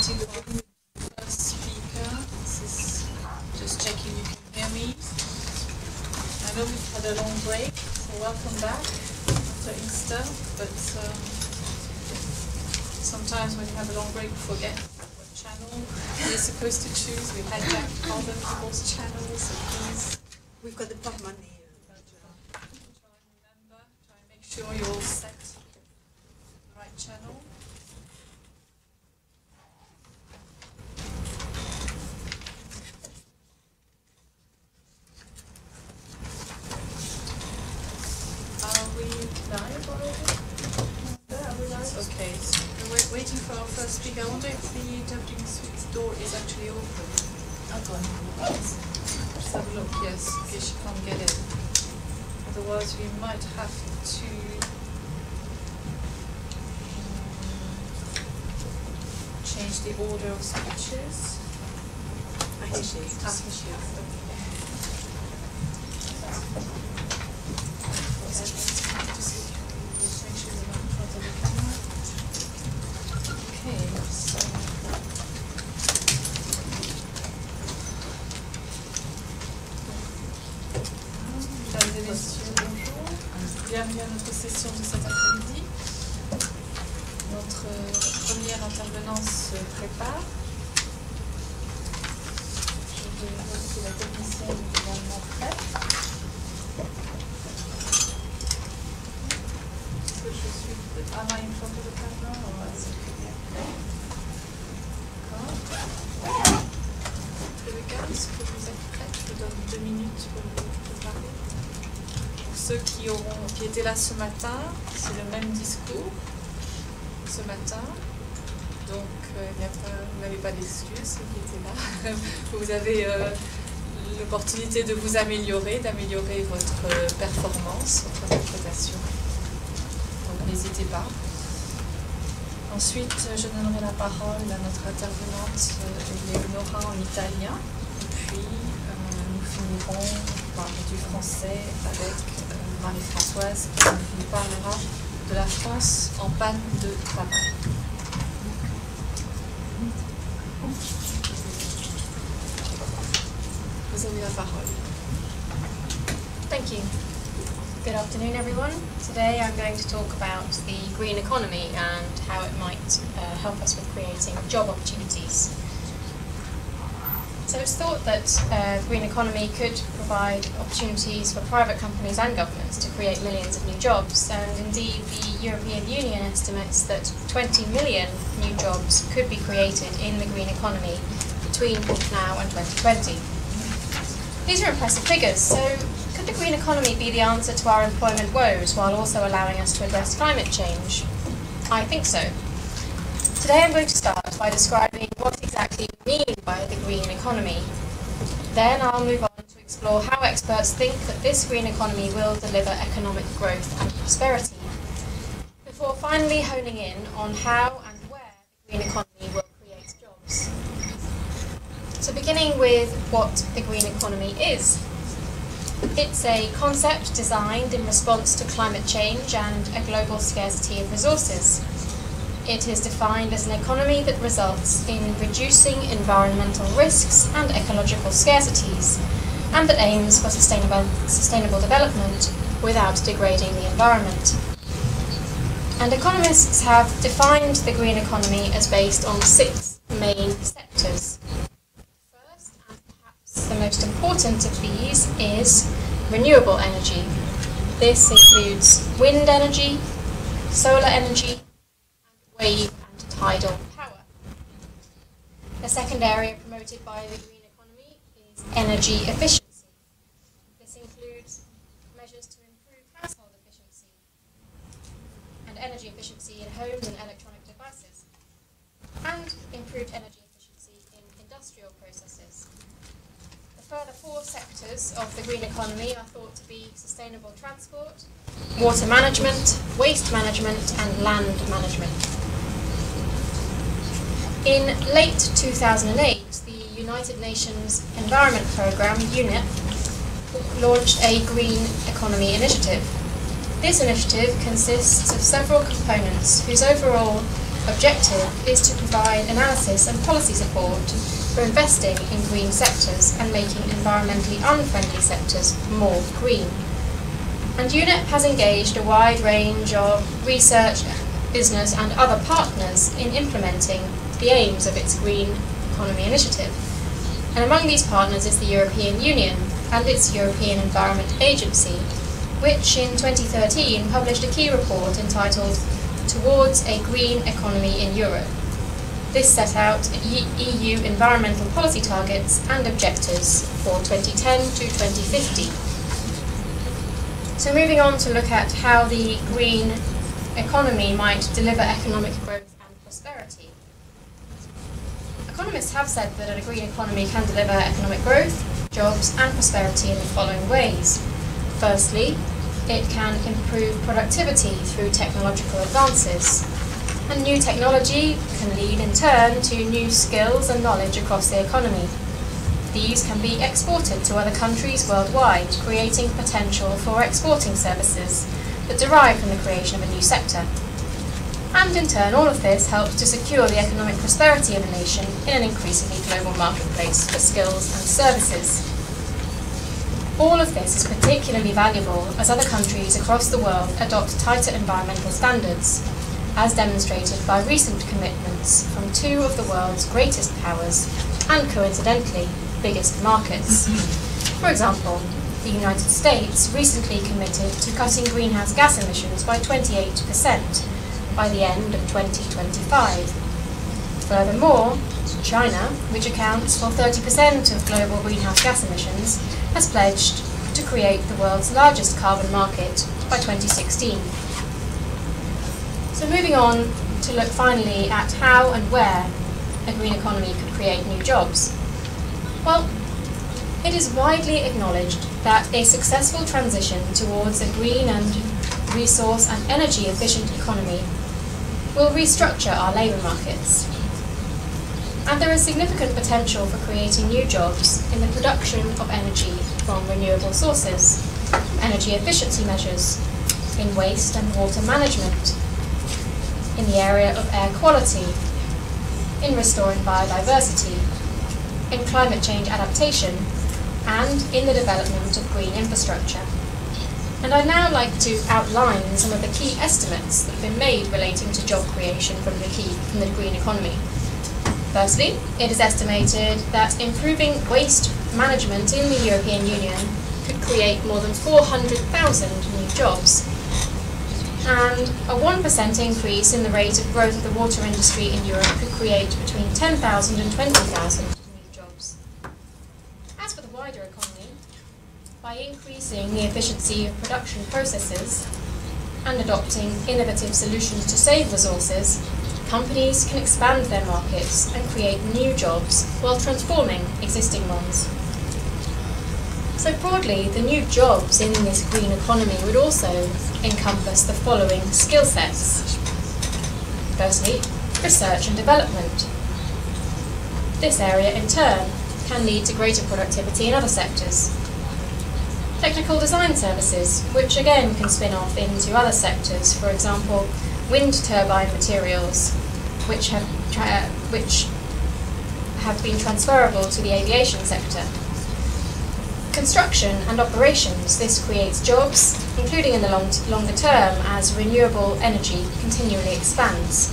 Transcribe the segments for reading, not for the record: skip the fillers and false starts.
waiting for the first speaker. This is just checking you can hear me. I know we've had a long break, so welcome back after Easter, but sometimes when you have a long break, you forget what channel you're supposed to choose. We hijack other people's channels, so please. We've got the pot money. Try and remember, try and make sure you're all set the right channel. Are we live already? Okay, so we're waiting for our first speaker. I wonder if the interpreting suite's door is actually open. I'll go and just have a look, yes, in case you can't get in. Otherwise, we might have to change the order of speeches. I think she is. Mesdames et messieurs, bonjour. Bienvenue à notre session de cet après-midi. Notre première intervenante se prépare. Je vais voir si la technicienne est également prête. Est-ce que je suis... Am I in front of the camera or is it okay? D'accord. Here we go. Est-ce que vous êtes prêts? Je vous donne 2 minutes pour vous préparer. Pour ceux qui étaient là ce matin, c'est le même discours ce matin. Donc, vous n'avez pas d'excuses, ceux qui étaient là. Vous avez l'opportunité de vous améliorer, d'améliorer votre performance, votre interprétation. Donc, n'hésitez pas. Ensuite, je donnerai la parole à notre intervenante Eleonora en italien. Et puis, nous finirons par du français avec Marie-Françoise qui nous parlera de la France en panne de travail. Vous avez la parole. Thank you. Good afternoon, everyone. Today I'm going to talk about the green economy and how it might help us with creating job opportunities. So it's thought that the green economy could provide opportunities for private companies and governments to create millions of new jobs, and indeed the European Union estimates that 20 million new jobs could be created in the green economy between now and 2020. These are impressive figures, so could the green economy be the answer to our employment woes while also allowing us to address climate change? I think so. Today I'm going to start by describing what exactly we mean by the green economy. Then I'll move on to explore how experts think that this green economy will deliver economic growth and prosperity, before finally honing in on how and where the green economy will create jobs. So beginning with what the green economy is. It's a concept designed in response to climate change and a global scarcity of resources. It is defined as an economy that results in reducing environmental risks and ecological scarcities, and that aims for sustainable development without degrading the environment. And economists have defined the green economy as based on 6 main sectors. First, and perhaps the most important of these, is renewable energy. This includes wind energy, solar energy, wave and tidal power. The second area promoted by the green economy is energy efficiency. This includes measures to improve household efficiency and energy efficiency in homes and electronic devices, and improved energy efficiency in industrial processes. The further 4 sectors of the green economy are thought to be sustainable transport, water management, waste management, and land management. In late 2008, the United Nations Environment Programme, UNEP, launched a Green Economy Initiative. This initiative consists of several components whose overall objective is to provide analysis and policy support for investing in green sectors and making environmentally unfriendly sectors more green. And UNEP has engaged a wide range of research, business and other partners in implementing the aims of its Green Economy Initiative. And among these partners is the European Union and its European Environment Agency, which in 2013 published a key report entitled Towards a Green Economy in Europe. This set out EU environmental policy targets and objectives for 2010 to 2050. So moving on to look at how the green economy might deliver economic growth and prosperity. Economists have said that a green economy can deliver economic growth, jobs and prosperity in the following ways. Firstly, it can improve productivity through technological advances. And new technology can lead in turn to new skills and knowledge across the economy. These can be exported to other countries worldwide, creating potential for exporting services that derive from the creation of a new sector. And in turn, all of this helps to secure the economic prosperity of a nation in an increasingly global marketplace for skills and services. All of this is particularly valuable as other countries across the world adopt tighter environmental standards, as demonstrated by recent commitments from two of the world's greatest powers and, coincidentally, biggest markets. For example, the United States recently committed to cutting greenhouse gas emissions by 28% by the end of 2025. Furthermore, China, which accounts for 30% of global greenhouse gas emissions, has pledged to create the world's largest carbon market by 2016. So moving on to look finally at how and where a green economy could create new jobs. Well, it is widely acknowledged that a successful transition towards a green and resource and energy efficient economy will restructure our labour markets. And there is significant potential for creating new jobs in the production of energy from renewable sources, energy efficiency measures, in waste and water management, in the area of air quality, in restoring biodiversity, in climate change adaptation, and in the development of green infrastructure. And I'd now like to outline some of the key estimates that have been made relating to job creation from the green economy. Firstly, it is estimated that improving waste management in the European Union could create more than 400,000 new jobs, and a 1% increase in the rate of growth of the water industry in Europe could create between 10,000 and 20,000 new jobs. As for the wider economy, by increasing the efficiency of production processes and adopting innovative solutions to save resources, companies can expand their markets and create new jobs while transforming existing ones. So broadly, the new jobs in this green economy would also encompass the following skill sets. Firstly, research and development. This area in turn can lead to greater productivity in other sectors. Technical design services, which again can spin off into other sectors, for example, wind turbine materials, which have been transferable to the aviation sector. Construction and operations, this creates jobs, including in the longer term as renewable energy continually expands.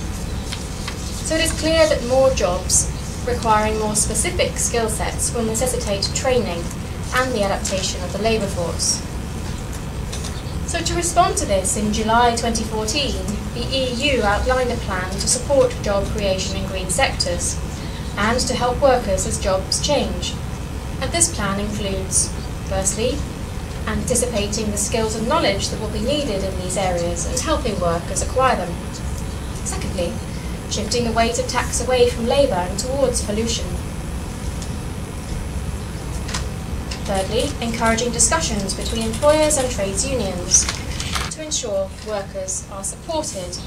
So it is clear that more jobs requiring more specific skill sets will necessitate training and the adaptation of the labour force. So to respond to this, in July 2014, the EU outlined a plan to support job creation in green sectors and to help workers as jobs change. And this plan includes, firstly, anticipating the skills and knowledge that will be needed in these areas and helping workers acquire them. Secondly, shifting the weight of tax away from labour and towards pollution. Thirdly, encouraging discussions between employers and trades unions to ensure workers are supported.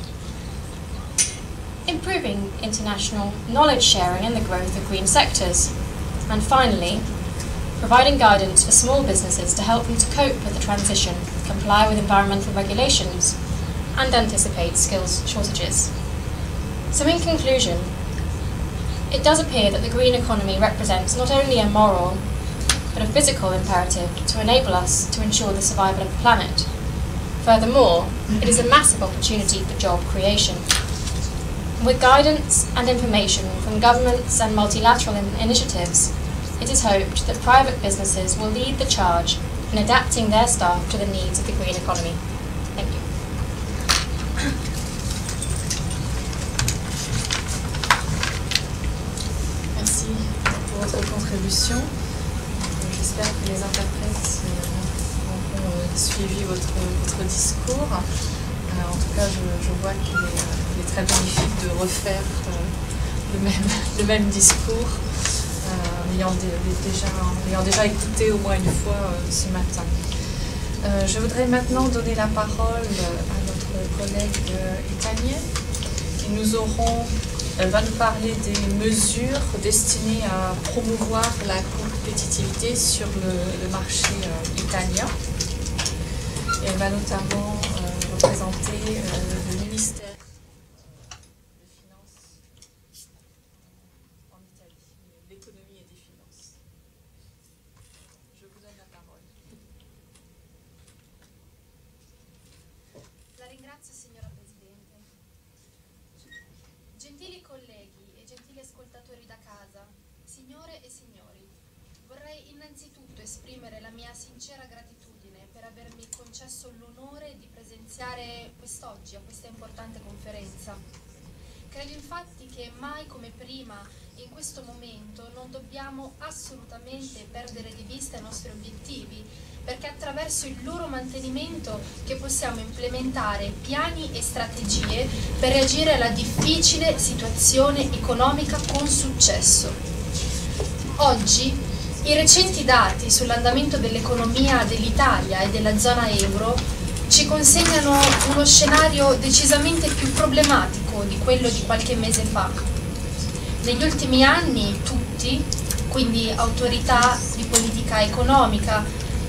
Improving international knowledge sharing and the growth of green sectors. And finally, providing guidance for small businesses to help them to cope with the transition, comply with environmental regulations, and anticipate skills shortages. So in conclusion, it does appear that the green economy represents not only a moral but a physical imperative to enable us to ensure the survival of the planet. Furthermore, it is a massive opportunity for job creation. With guidance and information from governments and multilateral initiatives, it is hoped that private businesses will lead the charge in adapting their staff to the needs of the green economy. Thank you. Merci pour votre contribution. J'espère que les interprètes auront suivi votre discours. En tout cas, je vois qu'il est très bénéfique de refaire le même discours, l'ayant déjà écouté au moins une fois ce matin. Je voudrais maintenant donner la parole à notre collègue italien qui va nous parler des mesures destinées à promouvoir la compétitivité sur le marché italien. Et elle va notamment représenter le ministère des Finances en Italie, l'économie et des finances. Je vous donne la parole. La ringrazio, signora Presidente. Gentili colleghi e gentili ascoltatori da casa, signore e signori, vorrei innanzitutto esprimere la mia sincera gratitudine per avermi concesso l'onore di presenziare quest'oggi a questa importante conferenza. Credo infatti che mai come prima in questo momento non dobbiamo assolutamente perdere di vista i nostri obiettivi, perché è attraverso il loro mantenimento che possiamo implementare piani e strategie per reagire alla difficile situazione economica con successo. Oggi i recenti dati sull'andamento dell'economia dell'Italia e della zona euro ci consegnano uno scenario decisamente più problematico di quello di qualche mese fa. Negli ultimi anni tutti, quindi autorità di politica economica,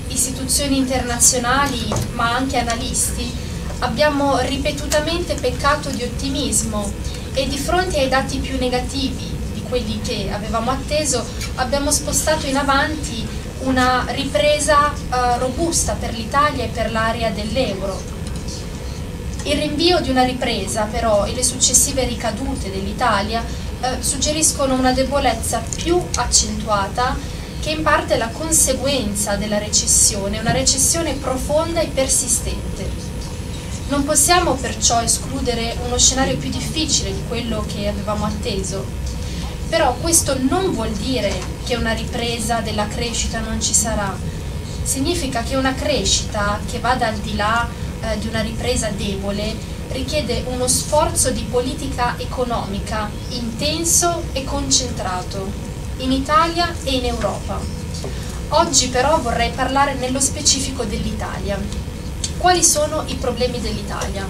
istituzioni internazionali, ma anche analisti, abbiamo ripetutamente peccato di ottimismo e di fronte ai dati più negativi di quelli che avevamo atteso abbiamo spostato in avanti una ripresa robusta per l'Italia e per l'area dell'euro. Il rinvio di una ripresa però e le successive ricadute dell'Italia suggeriscono una debolezza più accentuata che in parte è la conseguenza della recessione, una recessione profonda e persistente. Non possiamo perciò escludere uno scenario più difficile di quello che avevamo atteso, però questo non vuol dire che una ripresa della crescita non ci sarà. Significa che una crescita che vada al di là di una ripresa debole richiede uno sforzo di politica economica intenso e concentrato in Italia e in Europa. Oggi però vorrei parlare nello specifico dell'Italia. Quali sono i problemi dell'Italia?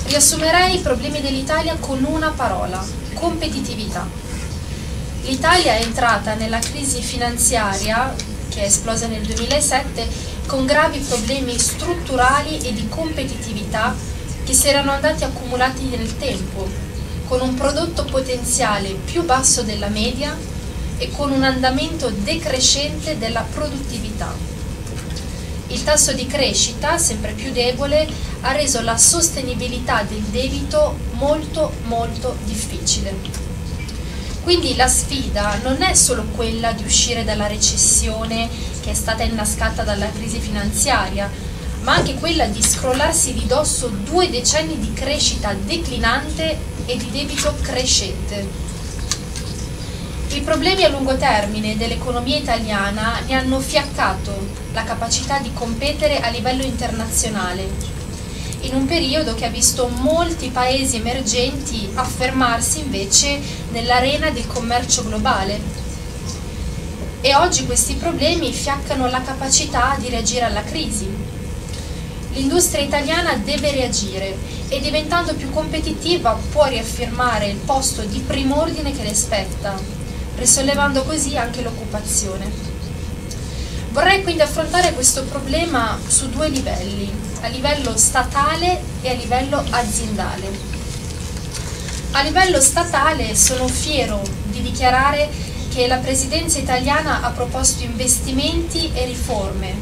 Riassumerei i problemi dell'Italia con una parola: competitività. L'Italia è entrata nella crisi finanziaria, che è esplosa nel 2007, con gravi problemi strutturali e di competitività che si erano andati accumulati nel tempo, con un prodotto potenziale più basso della media e con un andamento decrescente della produttività. Il tasso di crescita, sempre più debole, ha reso la sostenibilità del debito molto difficile. Quindi la sfida non è solo quella di uscire dalla recessione che è stata innescata dalla crisi finanziaria, ma anche quella di scrollarsi di dosso 2 decenni di crescita declinante e di debito crescente. I problemi a lungo termine dell'economia italiana ne hanno fiaccato la capacità di competere a livello internazionale, in un periodo che ha visto molti paesi emergenti affermarsi invece nell'arena del commercio globale. E oggi questi problemi fiaccano la capacità di reagire alla crisi. L'industria italiana deve reagire e diventando più competitiva può riaffermare il posto di prim'ordine che le spetta, risollevando così anche l'occupazione. Vorrei quindi affrontare questo problema su 2 livelli, a livello statale e a livello aziendale. A livello statale sono fiero di dichiarare che la Presidenza italiana ha proposto investimenti e riforme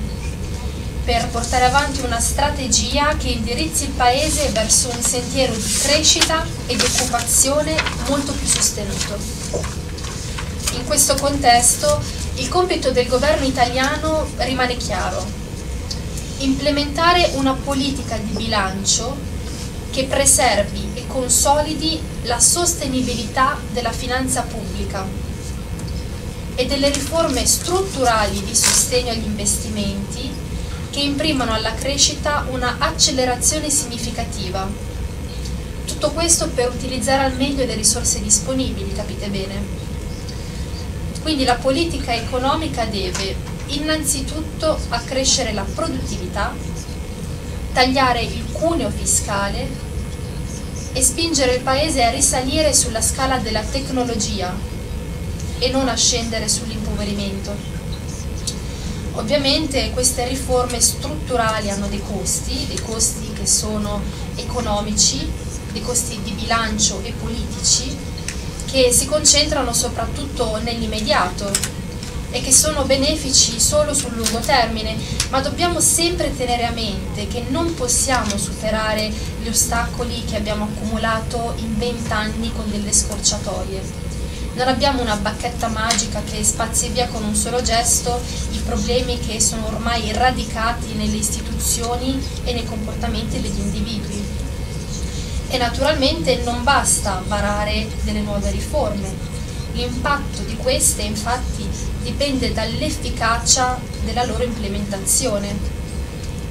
per portare avanti una strategia che indirizzi il Paese verso un sentiero di crescita e di occupazione molto più sostenuto. In questo contesto, il compito del governo italiano rimane chiaro: implementare una politica di bilancio che preservi e consolidi la sostenibilità della finanza pubblica e delle riforme strutturali di sostegno agli investimenti che imprimano alla crescita una accelerazione significativa. Tutto questo per utilizzare al meglio le risorse disponibili, capite bene. Quindi la politica economica deve innanzitutto accrescere la produttività, tagliare il cuneo fiscale e spingere il Paese a risalire sulla scala della tecnologia e non a scendere sull'impoverimento. Ovviamente queste riforme strutturali hanno dei costi che sono economici, dei costi di bilancio e politici, che si concentrano soprattutto nell'immediato e che sono benefici solo sul lungo termine, ma dobbiamo sempre tenere a mente che non possiamo superare gli ostacoli che abbiamo accumulato in 20 anni con delle scorciatoie. Non abbiamo una bacchetta magica che spazzi via con un solo gesto i problemi che sono ormai radicati nelle istituzioni e nei comportamenti degli individui. E naturalmente non basta varare delle nuove riforme. L'impatto di queste, infatti, dipende dall'efficacia della loro implementazione.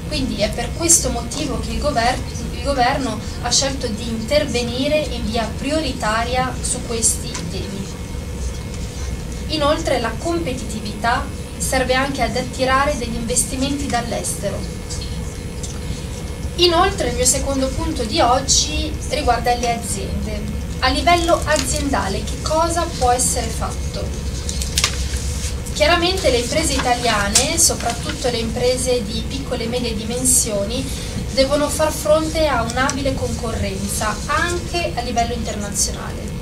Quindi è per questo motivo che il governo ha scelto di intervenire in via prioritaria su questi temi. Inoltre la competitività serve anche ad attirare degli investimenti dall'estero. Inoltre il mio secondo punto di oggi riguarda le aziende. A livello aziendale che cosa può essere fatto? Chiaramente le imprese italiane, soprattutto le imprese di piccole e medie dimensioni, devono far fronte a un'abile concorrenza anche a livello internazionale.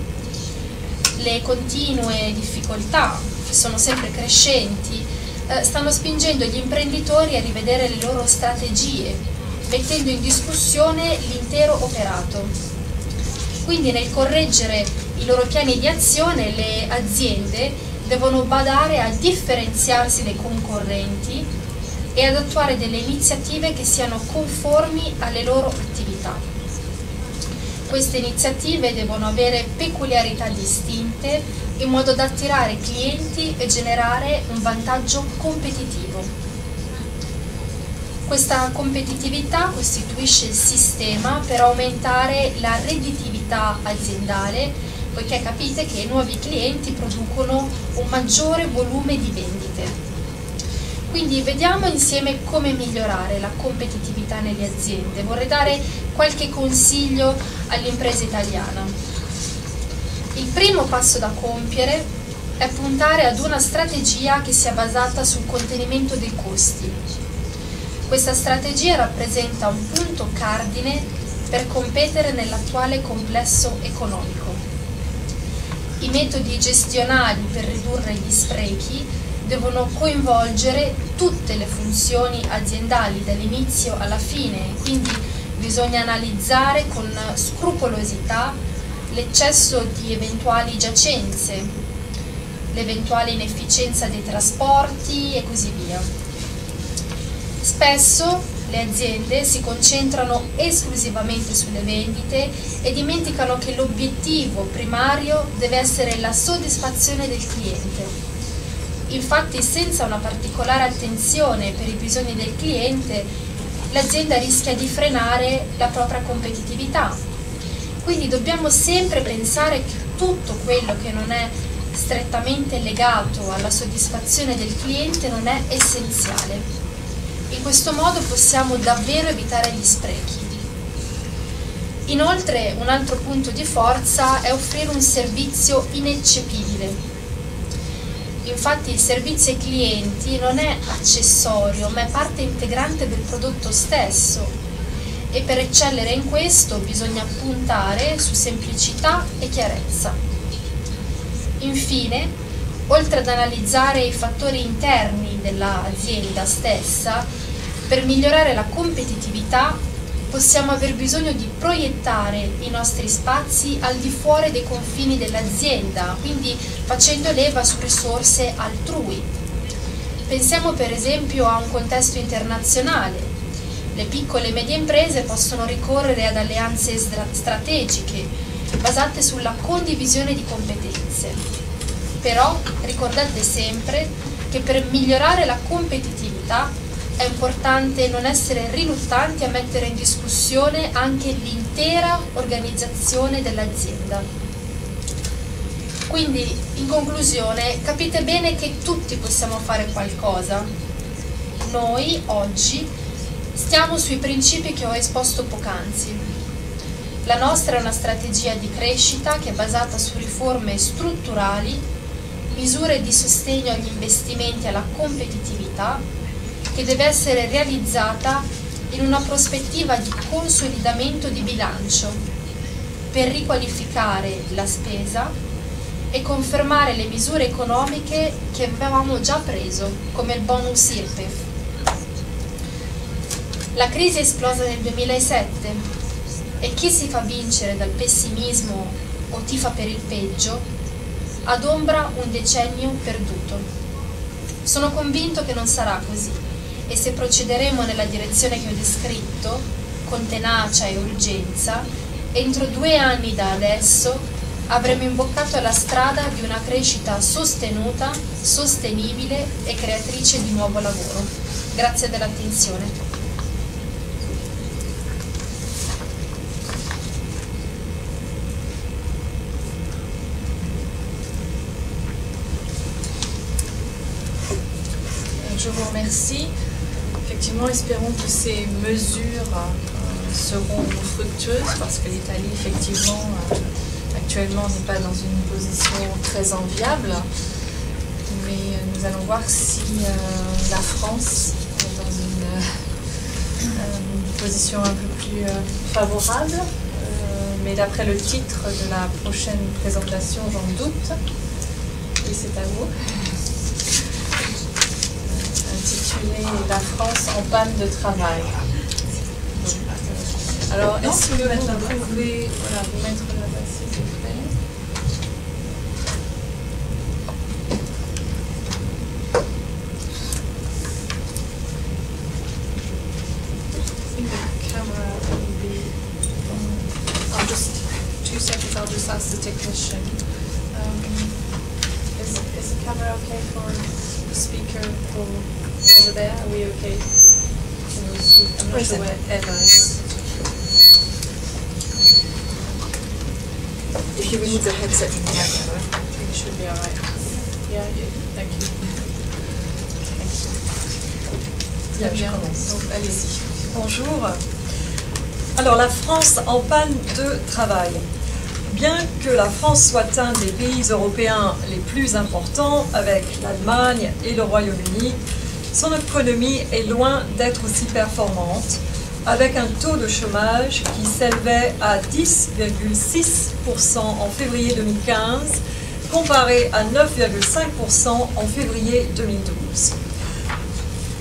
Le continue difficoltà, che sono sempre crescenti, stanno spingendo gli imprenditori a rivedere le loro strategie, mettendo in discussione l'intero operato. Quindi nel correggere i loro piani di azione le aziende devono badare a differenziarsi dai concorrenti e ad attuare delle iniziative che siano conformi alle loro attività. Queste iniziative devono avere peculiarità distinte in modo da attirare clienti e generare un vantaggio competitivo. Questa competitività costituisce il sistema per aumentare la redditività aziendale, poiché capite che i nuovi clienti producono un maggiore volume di vendite. Quindi vediamo insieme come migliorare la competitività nelle aziende. Vorrei dare qualche consiglio all'impresa italiana. Il primo passo da compiere è puntare ad una strategia che sia basata sul contenimento dei costi. Questa strategia rappresenta un punto cardine per competere nell'attuale complesso economico. I metodi gestionali per ridurre gli sprechi devono coinvolgere tutte le funzioni aziendali dall'inizio alla fine, quindi bisogna analizzare con scrupolosità l'eccesso di eventuali giacenze, l'eventuale inefficienza dei trasporti e così via. Spesso le aziende si concentrano esclusivamente sulle vendite e dimenticano che l'obiettivo primario deve essere la soddisfazione del cliente. Infatti, senza una particolare attenzione per i bisogni del cliente, l'azienda rischia di frenare la propria competitività. Quindi dobbiamo sempre pensare che tutto quello che non è strettamente legato alla soddisfazione del cliente non è essenziale. In questo modo possiamo davvero evitare gli sprechi. Inoltre, un altro punto di forza è offrire un servizio ineccepibile. Infatti il servizio ai clienti non è accessorio, ma è parte integrante del prodotto stesso e per eccellere in questo bisogna puntare su semplicità e chiarezza. Infine, oltre ad analizzare i fattori interni dell'azienda stessa, per migliorare la competitività possiamo aver bisogno di proiettare i nostri spazi al di fuori dei confini dell'azienda, quindi facendo leva su risorse altrui. Pensiamo per esempio a un contesto internazionale. Le piccole e medie imprese possono ricorrere ad alleanze strategiche basate sulla condivisione di competenze. Però ricordate sempre che per migliorare la competitività è importante non essere riluttanti a mettere in discussione anche l'intera organizzazione dell'azienda. Quindi, in conclusione, capite bene che tutti possiamo fare qualcosa. Noi, oggi, stiamo sui principi che ho esposto poc'anzi. La nostra è una strategia di crescita che è basata su riforme strutturali, misure di sostegno agli investimenti e alla competitività, che deve essere realizzata in una prospettiva di consolidamento di bilancio per riqualificare la spesa e confermare le misure economiche che avevamo già preso, come il bonus IRPEF. La crisi è esplosa nel 2007 e chi si fa vincere dal pessimismo o tifa per il peggio adombra un decennio perduto. Sono convinto che non sarà così e se procederemo nella direzione che ho descritto, con tenacia e urgenza, entro 2 anni da adesso avremo imboccato la strada di una crescita sostenuta, sostenibile e creatrice di nuovo lavoro. Grazie dell'attenzione. Je vous remercie. Effectivement, espérons que ces mesures seront fructueuses parce que l'Italie, effectivement, actuellement n'est pas dans une position très enviable. Mais nous allons voir si la France est dans une position un peu plus favorable. Mais d'après le titre de la prochaine présentation, j'en doute. Et c'est à vous. Intitulé La France en panne de travail. Alors, est-ce que vous pouvez vous mettre là-bas, s'il vous plaît? I think the camera will be I'll just 2 seconds, I'll just ask the technician. Is the camera okay for the speaker over there? Are we okay? Can we see? I'm not sure where Eva is. If you remove the headset, I think it should be alright. Yeah, thank you. Bien, Bien, je commence. donc allez-y. Bonjour. Alors, la France en panne de travail. Bien que la France soit un des pays européens les plus importants, avec l'Allemagne et le Royaume-Uni, son économie est loin d'être aussi performante, avec un taux de chômage qui s'élevait à 10,6% en février 2015, comparé à 9,5% en février 2012.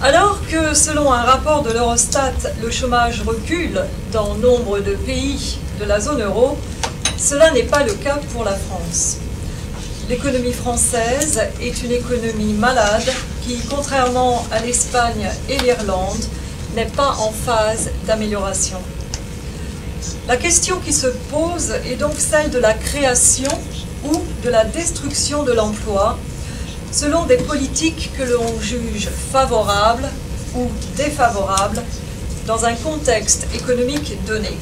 Alors que, selon un rapport de l'Eurostat, le chômage recule dans nombre de pays de la zone euro, cela n'est pas le cas pour la France. L'économie française est une économie malade qui, contrairement à l'Espagne et l'Irlande, n'est pas en phase d'amélioration. La question qui se pose est donc celle de la création ou de la destruction de l'emploi, selon des politiques que l'on juge favorables ou défavorables dans un contexte économique donné.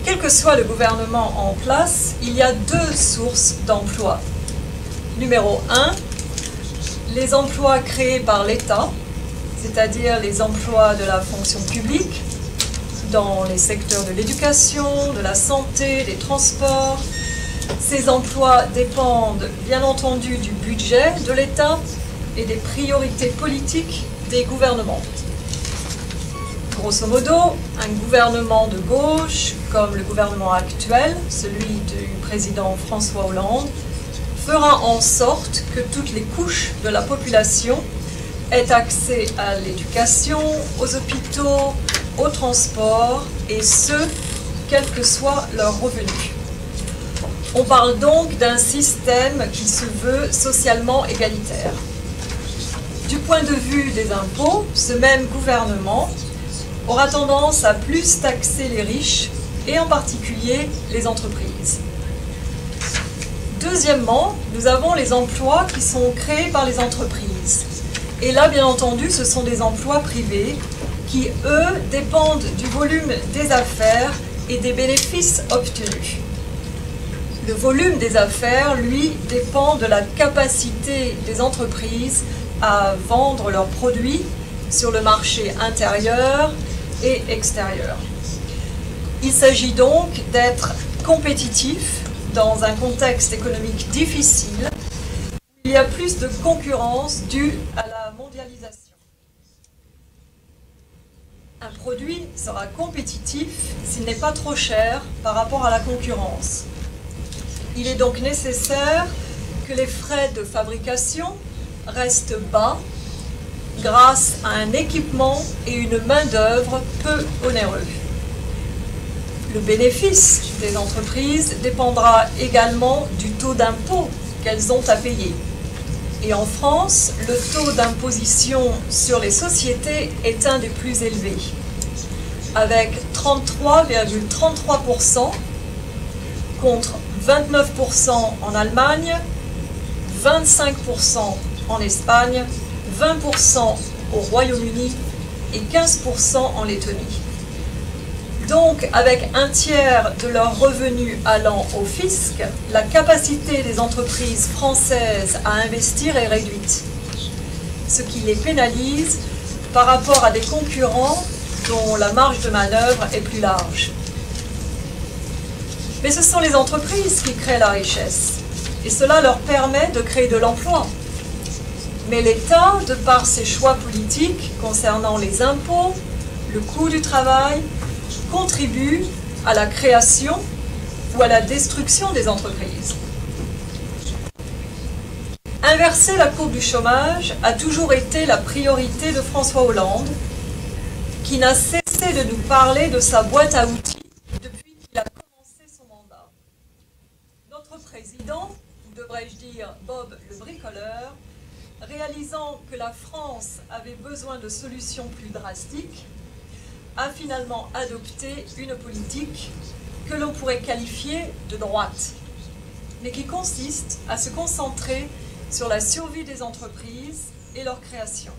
Quel que soit le gouvernement en place, il y a 2 sources d'emplois. Numéro 1, les emplois créés par l'État, c'est-à-dire les emplois de la fonction publique, dans les secteurs de l'éducation, de la santé, des transports. Ces emplois dépendent bien entendu du budget de l'État et des priorités politiques des gouvernements. grosso modo, un gouvernement de gauche, comme le gouvernement actuel, celui du président François Hollande, fera en sorte que toutes les couches de la population aient accès à l'éducation, aux hôpitaux, au transport, et ce, quel que soit leur revenu. On parle donc d'un système qui se veut socialement égalitaire. Du point de vue des impôts, ce même gouvernement aura tendance à plus taxer les riches, et en particulier les entreprises. Deuxièmement, nous avons les emplois qui sont créés par les entreprises. Et là, bien entendu, ce sont des emplois privés qui, eux, dépendent du volume des affaires et des bénéfices obtenus. Le volume des affaires, lui, dépend de la capacité des entreprises à vendre leurs produits sur le marché intérieur et extérieur. Il s'agit donc d'être compétitif dans un contexte économique difficile où il y a plus de concurrence due à la mondialisation. Un produit sera compétitif s'il n'est pas trop cher par rapport à la concurrence. Il est donc nécessaire que les frais de fabrication restent bas grâce à un équipement et une main-d'œuvre peu onéreux. Le bénéfice des entreprises dépendra également du taux d'impôt qu'elles ont à payer. Et en France, le taux d'imposition sur les sociétés est un des plus élevés, avec 33,33% contre 29% en Allemagne, 25% en Espagne, 20% au Royaume-Uni et 15% en Lettonie. Donc, avec un tiers de leurs revenus allant au fisc, la capacité des entreprises françaises à investir est réduite, ce qui les pénalise par rapport à des concurrents dont la marge de manœuvre est plus large. Mais ce sont les entreprises qui créent la richesse, et cela leur permet de créer de l'emploi. Mais l'État, de par ses choix politiques concernant les impôts, le coût du travail, contribue à la création ou à la destruction des entreprises. Inverser la courbe du chômage a toujours été la priorité de François Hollande, qui n'a cessé de nous parler de sa boîte à outils depuis qu'il a commencé son mandat. Notre président, ou devrais-je dire Bob le bricoleur, réalisant que la France avait besoin de solutions plus drastiques, a finalement adopté une politique que l'on pourrait qualifier de droite, mais qui consiste à se concentrer sur la survie des entreprises et leur création.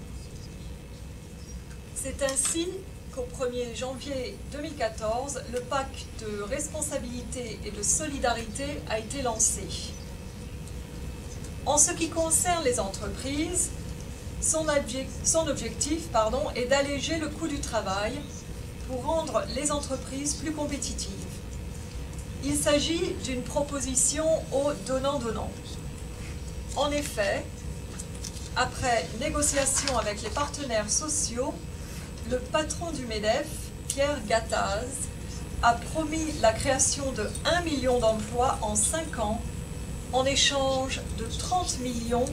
C'est ainsi qu'au 1er janvier 2014, le pacte de responsabilité et de solidarité a été lancé. En ce qui concerne les entreprises, son objectif est d'alléger le coût du travail pour rendre les entreprises plus compétitives. Il s'agit d'une proposition au donnant-donnant. En effet, après négociation avec les partenaires sociaux, le patron du MEDEF, Pierre Gattaz, a promis la création de 1 million d'emplois en 5 ans en échange de 30 millions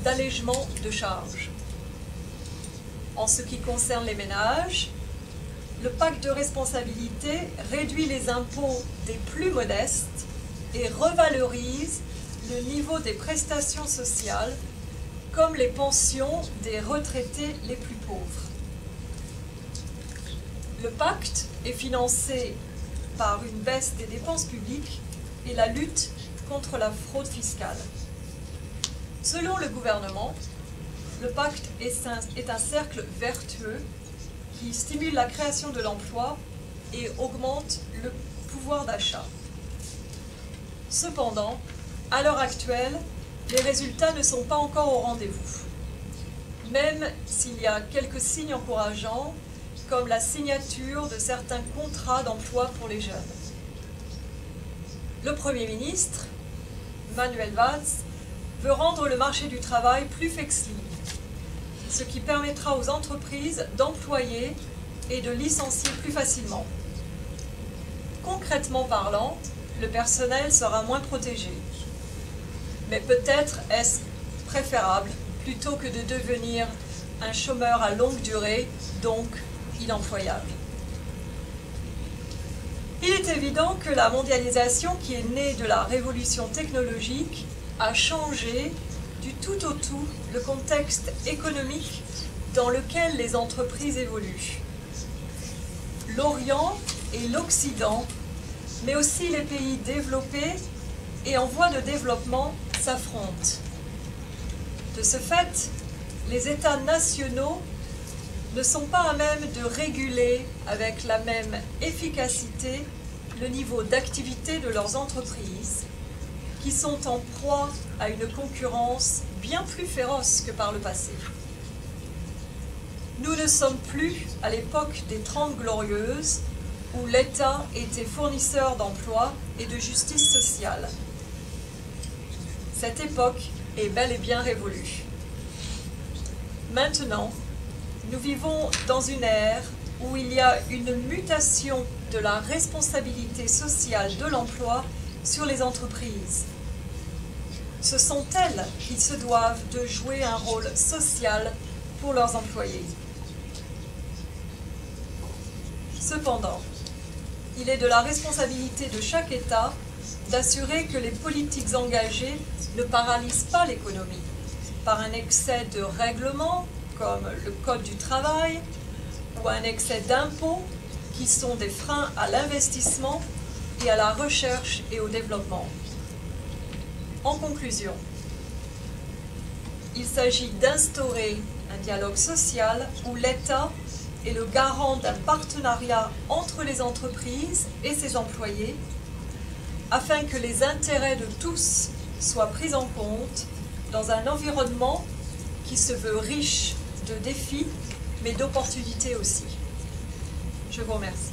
d'allègements de charges. En ce qui concerne les ménages, le pacte de responsabilité réduit les impôts des plus modestes et revalorise le niveau des prestations sociales, comme les pensions des retraités les plus pauvres. Le pacte est financé par une baisse des dépenses publiques et la lutte contre la fraude fiscale. Selon le gouvernement, le pacte est un cercle vertueux qui stimule la création de l'emploi et augmente le pouvoir d'achat. Cependant, à l'heure actuelle, les résultats ne sont pas encore au rendez-vous, même s'il y a quelques signes encourageants, comme la signature de certains contrats d'emploi pour les jeunes. Le Premier ministre, Manuel Valls, veut rendre le marché du travail plus flexible, ce qui permettra aux entreprises d'employer et de licencier plus facilement. Concrètement parlant, le personnel sera moins protégé. Mais peut-être est-ce préférable plutôt que de devenir un chômeur à longue durée, donc inemployable. Il est évident que la mondialisation qui est née de la révolution technologique a changé du tout au tout le contexte économique dans lequel les entreprises évoluent. L'Orient et l'Occident, mais aussi les pays développés et en voie de développement s'affrontent. De ce fait, les États nationaux ne sont pas à même de réguler avec la même efficacité le niveau d'activité de leurs entreprises, qui sont en proie à une concurrence bien plus féroce que par le passé. Nous ne sommes plus à l'époque des 30 Glorieuses, où l'État était fournisseur d'emplois et de justice sociale. Cette époque est bel et bien révolue. Maintenant, nous vivons dans une ère où il y a une mutation de la responsabilité sociale de l'emploi sur les entreprises. Ce sont elles qui se doivent de jouer un rôle social pour leurs employés. Cependant, il est de la responsabilité de chaque État d'assurer que les politiques engagées ne paralysent pas l'économie par un excès de règlements comme le Code du travail ou un excès d'impôts qui sont des freins à l'investissement et à la recherche et au développement. En conclusion, il s'agit d'instaurer un dialogue social où l'État est le garant d'un partenariat entre les entreprises et ses employés afin que les intérêts de tous soient pris en compte dans un environnement qui se veut riche de défis, mais d'opportunités aussi. Je vous remercie.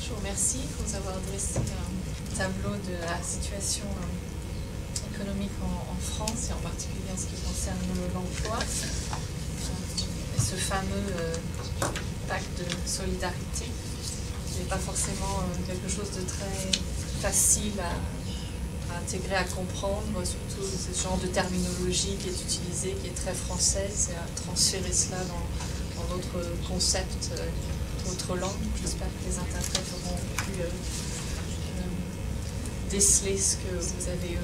Je vous remercie pour nous avoir dressé un tableau de la situation économique en France et en particulier en ce qui concerne l'emploi. Et ce fameux pacte de solidarité qui n'est pas forcément quelque chose de très facile à intégrer, à comprendre, surtout ce genre de terminologie qui est utilisée, qui est très française, et à transférer cela dans d'autres concepts, d'autres langues. J'espère que les interprètes auront pu déceler ce que vous avez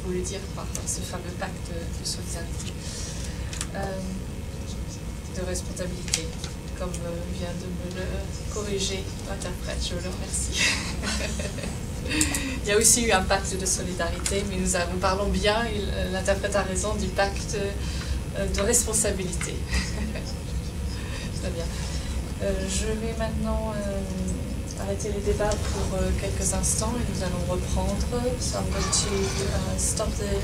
voulu dire par ce fameux pacte de solidarité, de responsabilité, comme vient de me le corriger l'interprète, je le remercie. Il y a aussi eu un pacte de solidarité, mais nous parlons bien, l'interprète a raison, du pacte de responsabilité. Très bien. Je vais maintenant arrêter les débats pour quelques instants et nous allons reprendre. So I'm going to stop the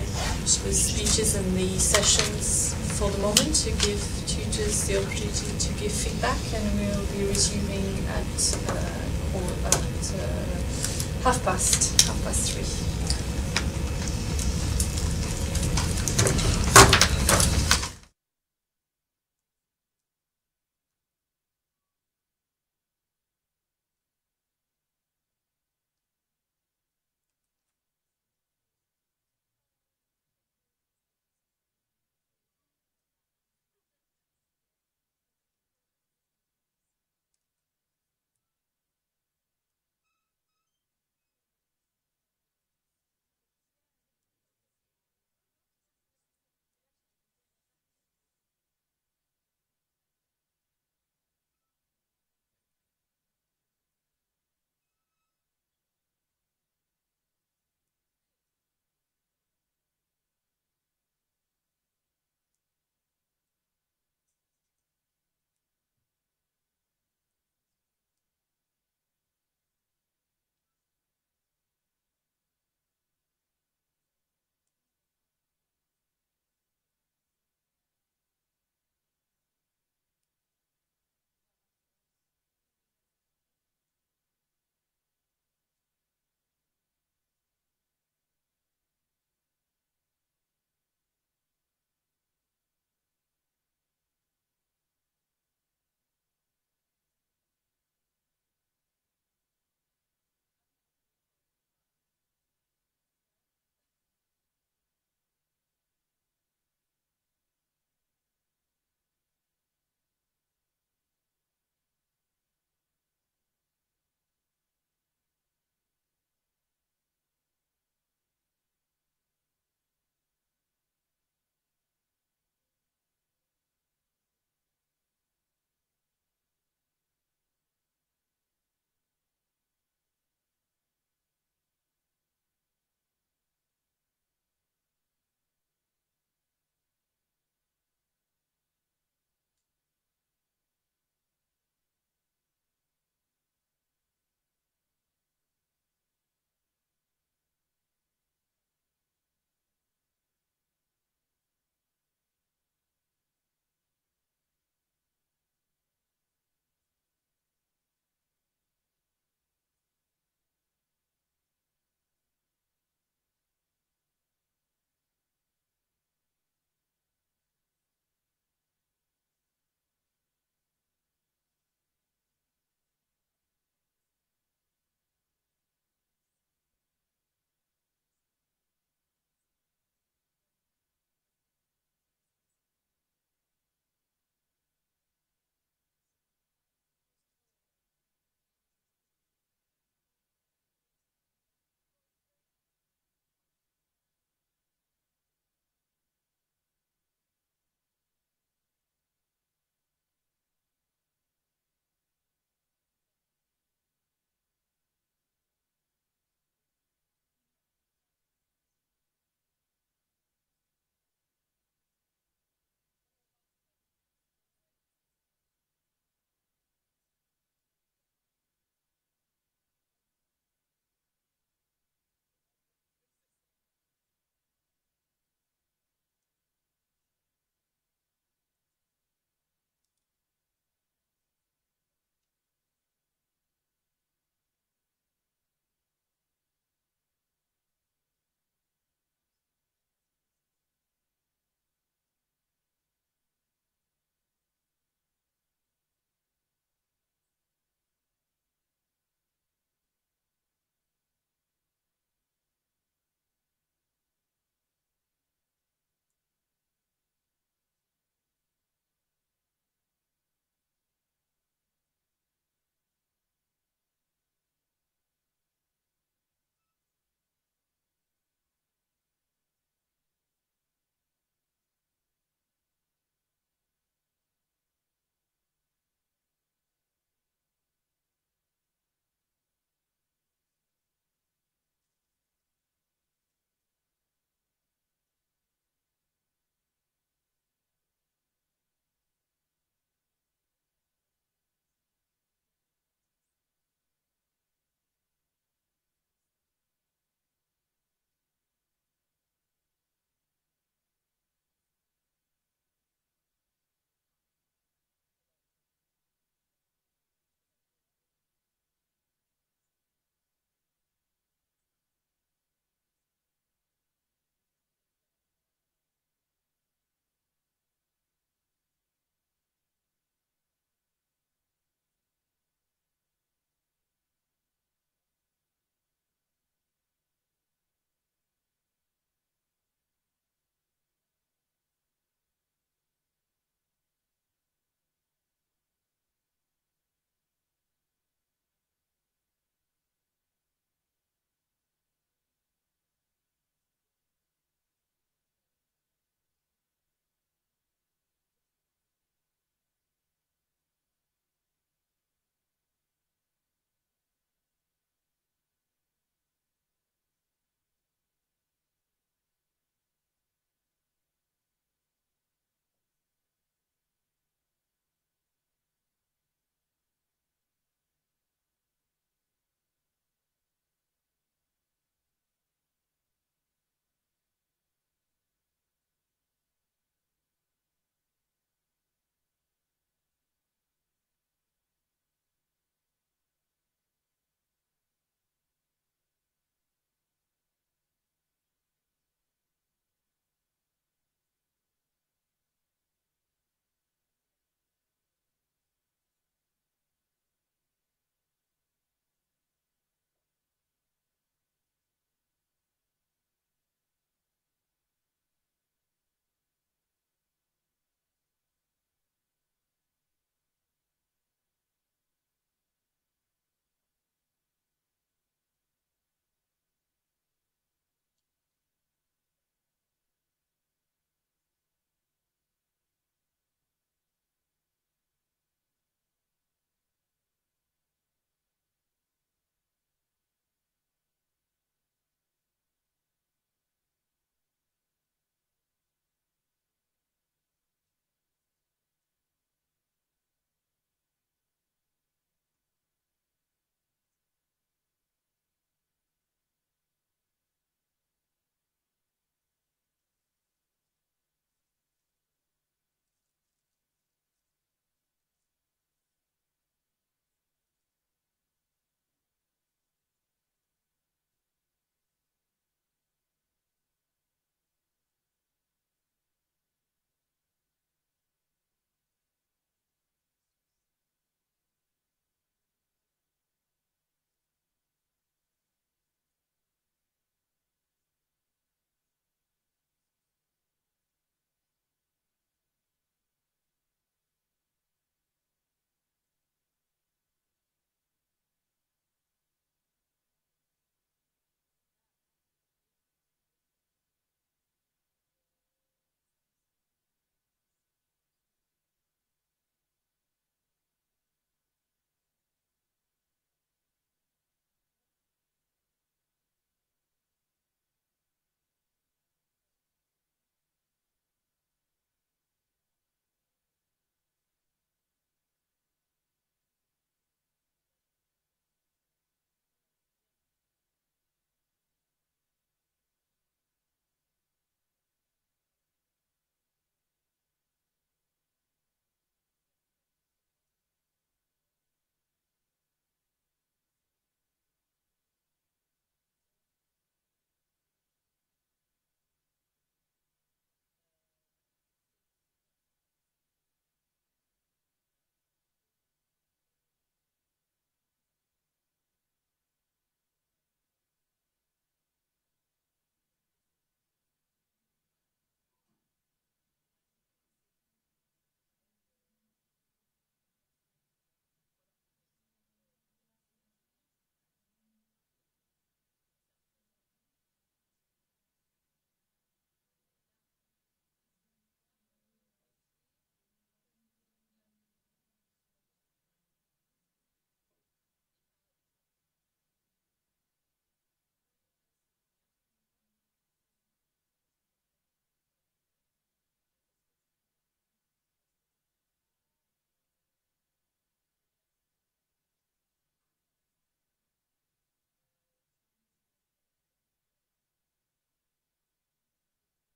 speeches and the sessions for the moment to give tutors the opportunity to give feedback, and we'll be resuming at 3:30.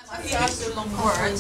That's a long word.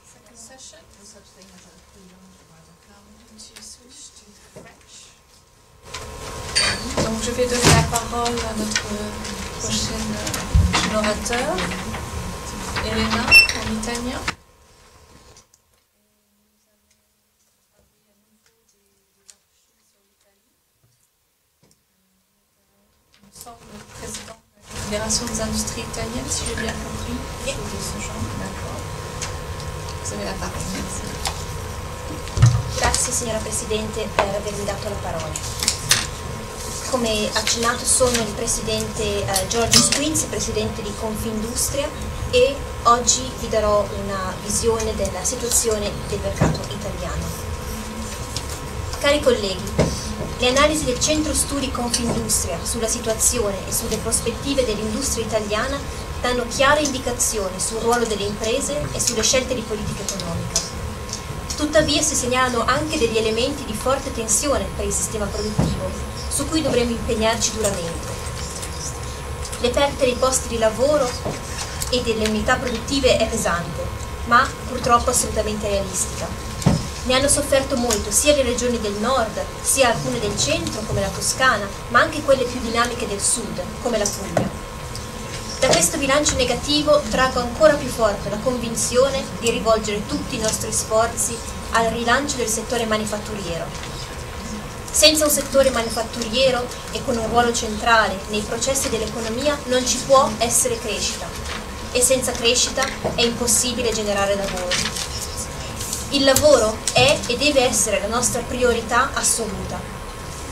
Second session. No such thing as a freelance. To switch to French. Donc je vais donner la parole à notre prochaine orateur, Elena, en italien. Le président de la Fédération des industries italiennes, si j'ai bien compris, quelque chose de ce genre. D'accord. Vous avez la parole, merci. Grazie signora Presidente per avermi dato la parola. Come accennato sono il Presidente Giorgio Squinzi, Presidente di Confindustria, e oggi vi darò una visione della situazione del mercato italiano. Cari colleghi, le analisi del Centro Studi Confindustria sulla situazione e sulle prospettive dell'industria italiana danno chiare indicazioni sul ruolo delle imprese e sulle scelte di politica economica. Tuttavia si segnalano anche degli elementi di forte tensione per il sistema produttivo, su cui dovremo impegnarci duramente. Le perdite dei posti di lavoro e delle unità produttive è pesante, ma purtroppo assolutamente realistica. Ne hanno sofferto molto sia le regioni del nord, sia alcune del centro, come la Toscana, ma anche quelle più dinamiche del sud, come la Puglia. Da questo bilancio negativo traggo ancora più forte la convinzione di rivolgere tutti i nostri sforzi al rilancio del settore manifatturiero. Senza un settore manifatturiero e con un ruolo centrale nei processi dell'economia non ci può essere crescita, e senza crescita è impossibile generare lavoro. Il lavoro è e deve essere la nostra priorità assoluta,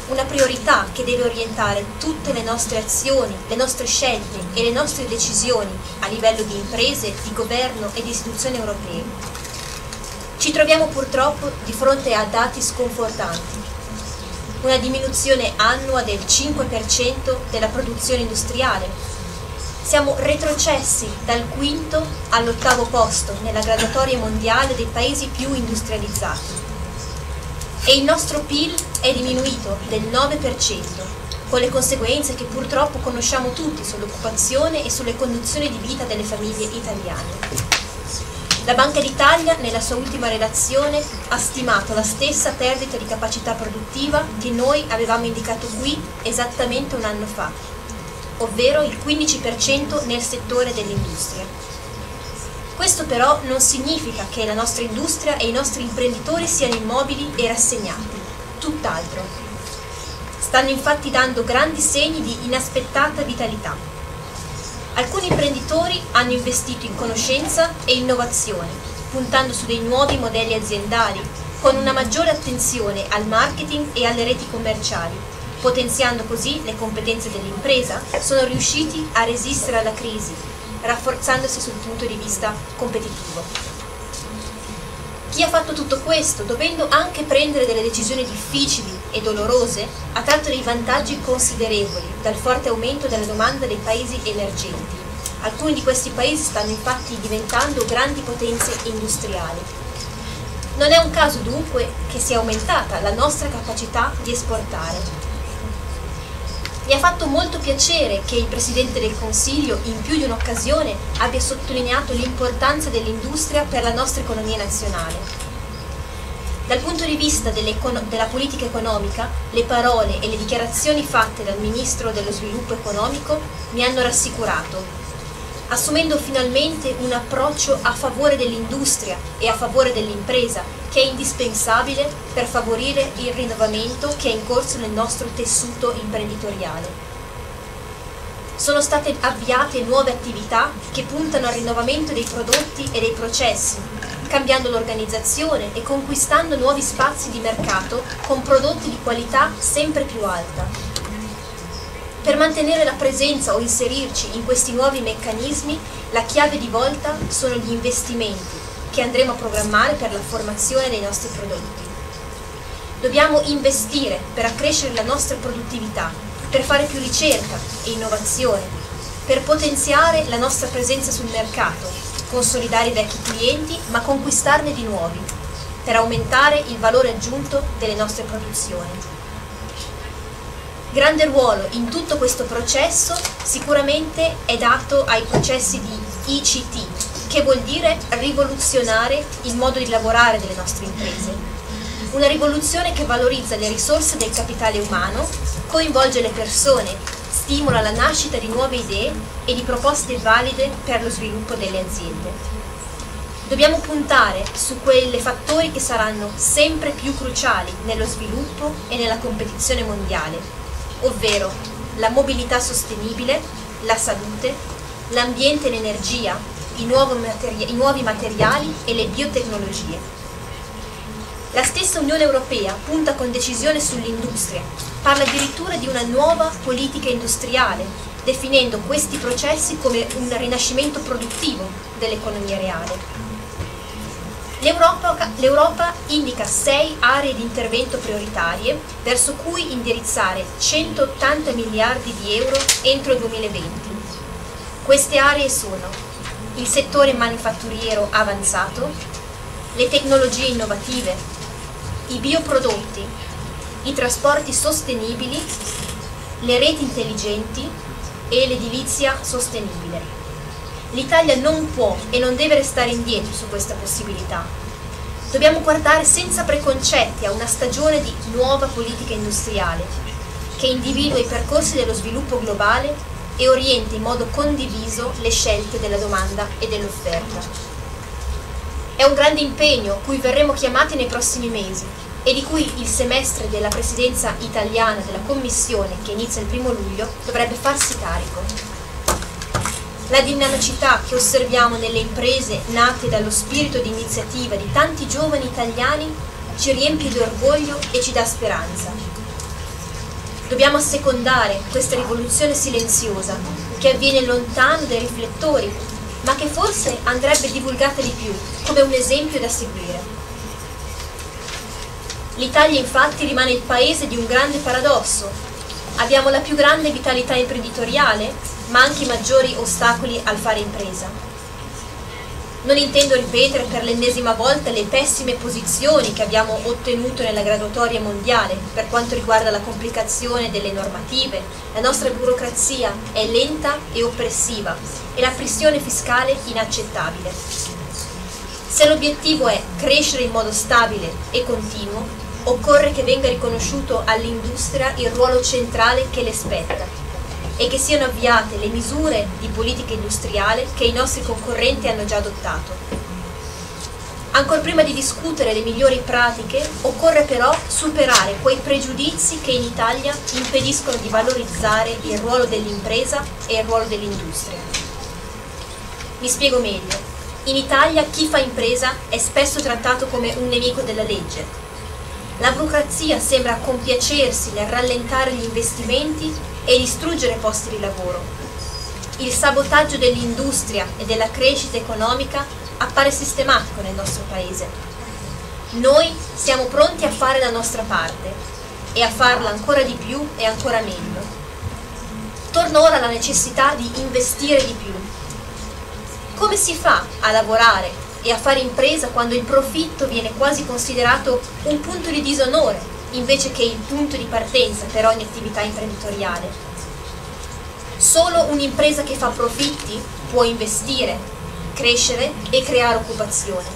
una priorità che deve orientare tutte le nostre azioni, le nostre scelte e le nostre decisioni a livello di imprese, di governo e di istituzioni europee. Ci troviamo purtroppo di fronte a dati sconfortanti. Una diminuzione annua del 5% della produzione industriale. Siamo retrocessi dal quinto all'8° posto nella graduatoria mondiale dei paesi più industrializzati. E il nostro PIL è diminuito del 9%, con le conseguenze che purtroppo conosciamo tutti sull'occupazione e sulle condizioni di vita delle famiglie italiane. La Banca d'Italia, nella sua ultima relazione, ha stimato la stessa perdita di capacità produttiva che noi avevamo indicato qui esattamente un anno fa, ovvero il 15% nel settore dell'industria. Questo però non significa che la nostra industria e i nostri imprenditori siano immobili e rassegnati, tutt'altro. Stanno infatti dando grandi segni di inaspettata vitalità. Alcuni imprenditori hanno investito in conoscenza e innovazione, puntando su dei nuovi modelli aziendali, con una maggiore attenzione al marketing e alle reti commerciali. Potenziando così le competenze dell'impresa, sono riusciti a resistere alla crisi, rafforzandosi sul punto di vista competitivo. Chi ha fatto tutto questo, dovendo anche prendere delle decisioni difficili e dolorose, ha tratto dei vantaggi considerevoli dal forte aumento della domanda dei paesi emergenti. Alcuni di questi paesi stanno infatti diventando grandi potenze industriali. Non è un caso dunque che sia aumentata la nostra capacità di esportare. Mi ha fatto molto piacere che il Presidente del Consiglio in più di un'occasione abbia sottolineato l'importanza dell'industria per la nostra economia nazionale. Dal punto di vista della politica economica, le parole e le dichiarazioni fatte dal Ministro dello Sviluppo Economico mi hanno rassicurato, assumendo finalmente un approccio a favore dell'industria e a favore dell'impresa, che è indispensabile per favorire il rinnovamento che è in corso nel nostro tessuto imprenditoriale. Sono state avviate nuove attività che puntano al rinnovamento dei prodotti e dei processi, cambiando l'organizzazione e conquistando nuovi spazi di mercato con prodotti di qualità sempre più alta. Per mantenere la presenza o inserirci in questi nuovi meccanismi, la chiave di volta sono gli investimenti che andremo a programmare per la formazione dei nostri prodotti. Dobbiamo investire per accrescere la nostra produttività, per fare più ricerca e innovazione, per potenziare la nostra presenza sul mercato, consolidare i vecchi clienti ma conquistarne di nuovi, per aumentare il valore aggiunto delle nostre produzioni. Grande ruolo in tutto questo processo sicuramente è dato ai processi di ICT, che vuol dire rivoluzionare il modo di lavorare delle nostre imprese. Una rivoluzione che valorizza le risorse del capitale umano, coinvolge le persone, stimola la nascita di nuove idee e di proposte valide per lo sviluppo delle aziende. Dobbiamo puntare su quei fattori che saranno sempre più cruciali nello sviluppo e nella competizione mondiale, ovvero la mobilità sostenibile, la salute, l'ambiente e l'energia, i nuovi materiali e le biotecnologie. La stessa Unione Europea punta con decisione sull'industria, parla addirittura di una nuova politica industriale, definendo questi processi come un rinascimento produttivo dell'economia reale. L'Europa indica 6 aree di intervento prioritarie verso cui indirizzare 180 miliardi di euro entro il 2020. Queste aree sono il settore manifatturiero avanzato, le tecnologie innovative, i bioprodotti, i trasporti sostenibili, le reti intelligenti e l'edilizia sostenibile. L'Italia non può e non deve restare indietro su questa possibilità. Dobbiamo guardare senza preconcetti a una stagione di nuova politica industriale, che individua i percorsi dello sviluppo globale e orienta in modo condiviso le scelte della domanda e dell'offerta. È un grande impegno cui verremo chiamati nei prossimi mesi e di cui il semestre della presidenza italiana della Commissione, che inizia il 1° luglio, dovrebbe farsi carico. La dinamicità che osserviamo nelle imprese nate dallo spirito di iniziativa di tanti giovani italiani ci riempie di orgoglio e ci dà speranza. Dobbiamo assecondare questa rivoluzione silenziosa che avviene lontano dai riflettori, ma che forse andrebbe divulgata di più come un esempio da seguire. L'Italia infatti rimane il paese di un grande paradosso. Abbiamo la più grande vitalità imprenditoriale, ma anche i maggiori ostacoli al fare impresa. Non intendo ripetere per l'ennesima volta le pessime posizioni che abbiamo ottenuto nella graduatoria mondiale per quanto riguarda la complicazione delle normative. La nostra burocrazia è lenta e oppressiva e la pressione fiscale inaccettabile. Se l'obiettivo è crescere in modo stabile e continuo, occorre che venga riconosciuto all'industria il ruolo centrale che le spetta e che siano avviate le misure di politica industriale che i nostri concorrenti hanno già adottato. Ancor prima di discutere le migliori pratiche, occorre però superare quei pregiudizi che in Italia impediscono di valorizzare il ruolo dell'impresa e il ruolo dell'industria. Mi spiego meglio. In Italia chi fa impresa è spesso trattato come un nemico della legge. La burocrazia sembra compiacersi nel rallentare gli investimenti e distruggere posti di lavoro. Il sabotaggio dell'industria e della crescita economica appare sistematico nel nostro paese. Noi siamo pronti a fare la nostra parte e a farla ancora di più e ancora meglio. Torna ora la necessità di investire di più. Come si fa a lavorare e a fare impresa quando il profitto viene quasi considerato un punto di disonore invece che il punto di partenza per ogni attività imprenditoriale? Solo un'impresa che fa profitti può investire, crescere e creare occupazione.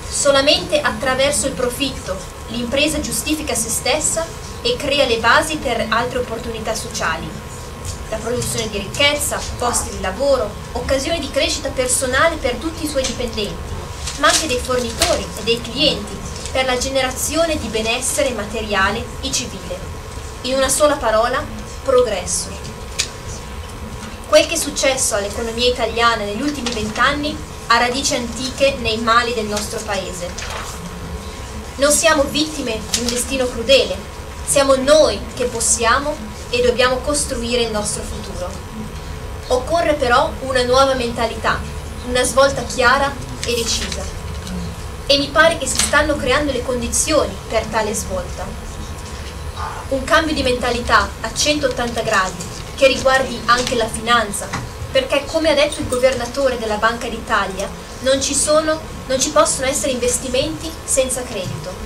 Solamente attraverso il profitto l'impresa giustifica se stessa e crea le basi per altre opportunità sociali. La produzione di ricchezza, posti di lavoro, occasioni di crescita personale per tutti i suoi dipendenti, ma anche dei fornitori e dei clienti, per la generazione di benessere materiale e civile. In una sola parola, progresso. Quel che è successo all'economia italiana negli ultimi 20 anni ha radici antiche nei mali del nostro paese. Non siamo vittime di un destino crudele, siamo noi che possiamo e dobbiamo costruire il nostro futuro. Occorre però una nuova mentalità, una svolta chiara e decisa. E mi pare che si stanno creando le condizioni per tale svolta. Un cambio di mentalità a 180 gradi che riguardi anche la finanza, perché come ha detto il governatore della Banca d'Italia, non ci possono essere investimenti senza credito.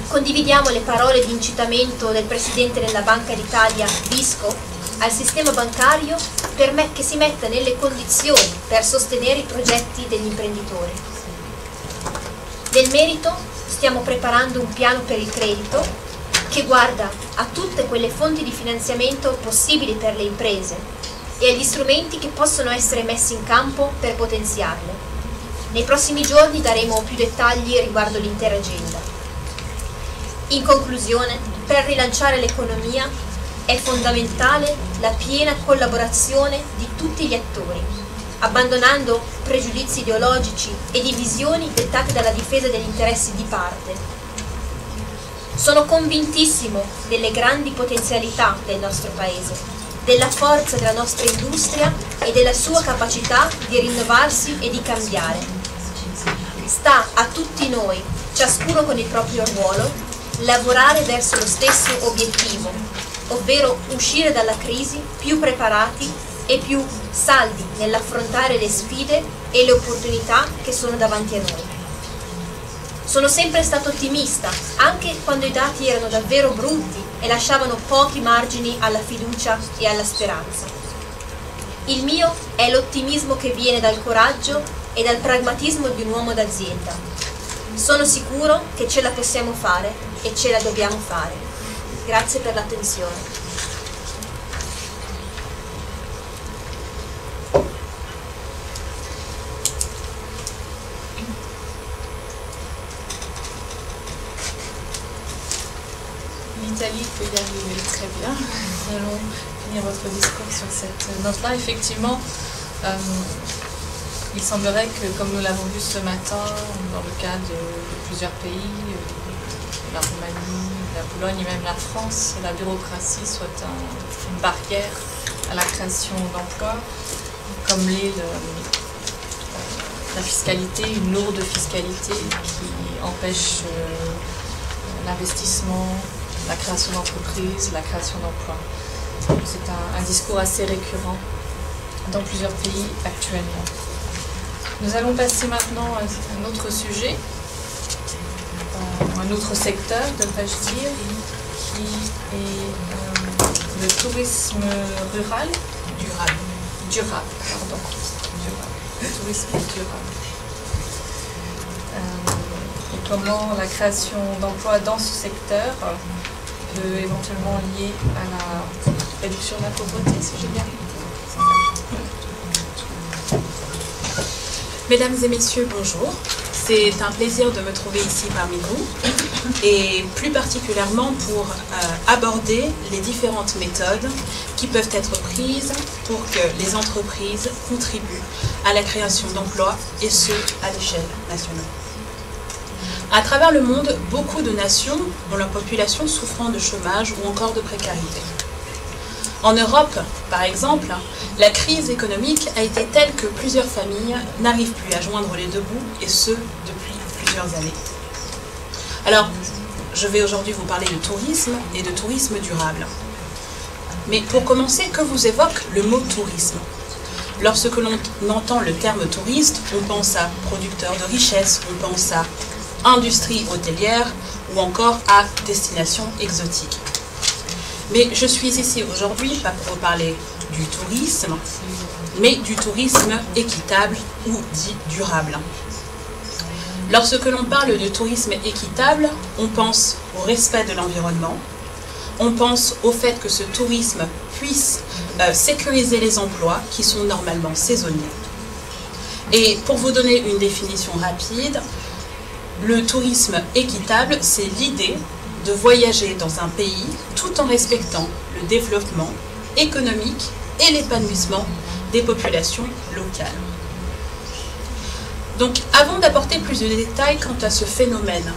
Condividiamo le parole di incitamento del Presidente della Banca d'Italia, Visco, al sistema bancario che si metta nelle condizioni per sostenere i progetti degli imprenditori. Nel merito, stiamo preparando un piano per il credito che guarda a tutte quelle fonti di finanziamento possibili per le imprese e agli strumenti che possono essere messi in campo per potenziarle. Nei prossimi giorni daremo più dettagli riguardo l'intera agenda. In conclusione, per rilanciare l'economia è fondamentale la piena collaborazione di tutti gli attori, abbandonando pregiudizi ideologici e divisioni dettate dalla difesa degli interessi di parte. Sono convintissimo delle grandi potenzialità del nostro Paese, della forza della nostra industria e della sua capacità di rinnovarsi e di cambiare. Sta a tutti noi, ciascuno con il proprio ruolo, lavorare verso lo stesso obiettivo, ovvero uscire dalla crisi più preparati e più saldi nell'affrontare le sfide e le opportunità che sono davanti a noi. Sono sempre stato ottimista, anche quando i dati erano davvero brutti e lasciavano pochi margini alla fiducia e alla speranza. Il mio è l'ottimismo che viene dal coraggio e dal pragmatismo di un uomo d'azienda. Sono sicuro che ce la possiamo fare e ce la dobbiamo fare. Grazie per l'attenzione. L'Italie peut y arriver très bien. Nous allons finir votre discours sur cette note-là. Effectivement, il semblerait que, comme nous l'avons vu ce matin, dans le cas de plusieurs pays, la Roumanie, la Pologne et même la France, la bureaucratie soit une barrière à la création d'emplois, comme l'est la fiscalité, une lourde fiscalité qui empêche l'investissement, la création d'entreprises, la création d'emplois. C'est un discours assez récurrent dans plusieurs pays actuellement. Nous allons passer maintenant à un autre sujet, un autre secteur, devrais-je dire, qui est le tourisme rural. Durable, pardon. Le tourisme durable. Et comment la création d'emplois dans ce secteur peut éventuellement lier à la réduction de la pauvreté, si j'ai bien compris. Mesdames et messieurs, bonjour. C'est un plaisir de me trouver ici parmi vous et plus particulièrement pour aborder les différentes méthodes qui peuvent être prises pour que les entreprises contribuent à la création d'emplois et ce, à l'échelle nationale. À travers le monde, beaucoup de nations ont leur population souffrant de chômage ou encore de précarité. En Europe, par exemple, la crise économique a été telle que plusieurs familles n'arrivent plus à joindre les deux bouts, et ce, depuis plusieurs années. Alors, je vais aujourd'hui vous parler de tourisme et de tourisme durable. Mais pour commencer, que vous évoque le mot tourisme? Lorsque l'on entend le terme touriste, on pense à producteur de richesse, on pense à industrie hôtelière ou encore à destination exotique. Mais je suis ici aujourd'hui pas pour parler du tourisme, mais du tourisme équitable ou dit durable. Lorsque l'on parle de tourisme équitable, on pense au respect de l'environnement, on pense au fait que ce tourisme puisse sécuriser les emplois qui sont normalement saisonniers. Et pour vous donner une définition rapide, le tourisme équitable, c'est l'idée de voyager dans un pays tout en respectant le développement économique et l'épanouissement des populations locales. Donc, avant d'apporter plus de détails quant à ce phénomène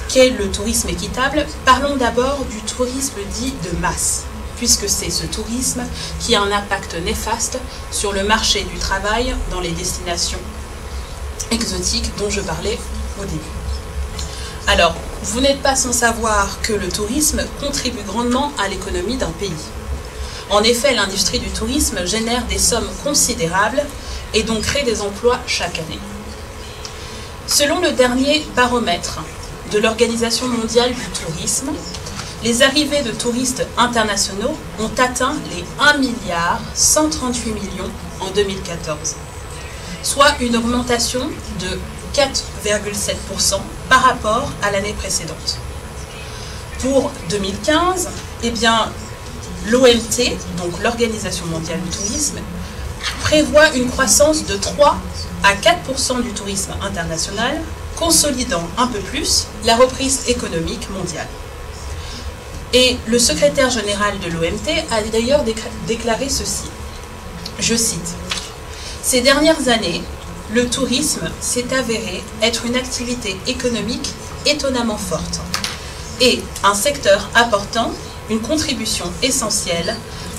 qu'est le tourisme équitable, parlons d'abord du tourisme dit de masse, puisque c'est ce tourisme qui a un impact néfaste sur le marché du travail dans les destinations exotiques dont je parlais au début. Alors, vous n'êtes pas sans savoir que le tourisme contribue grandement à l'économie d'un pays. En effet, l'industrie du tourisme génère des sommes considérables et donc crée des emplois chaque année. Selon le dernier baromètre de l'Organisation mondiale du tourisme, les arrivées de touristes internationaux ont atteint les 1,138 milliard en 2014, soit une augmentation de 4,7% par rapport à l'année précédente. Pour 2015, eh bien, l'OMT, donc l'Organisation mondiale du tourisme, prévoit une croissance de 3 à 4% du tourisme international, consolidant un peu plus la reprise économique mondiale. Et le secrétaire général de l'OMT a d'ailleurs déclaré ceci, je cite, « Ces dernières années, le tourisme s'est avéré être une activité économique étonnamment forte et un secteur apportant une contribution essentielle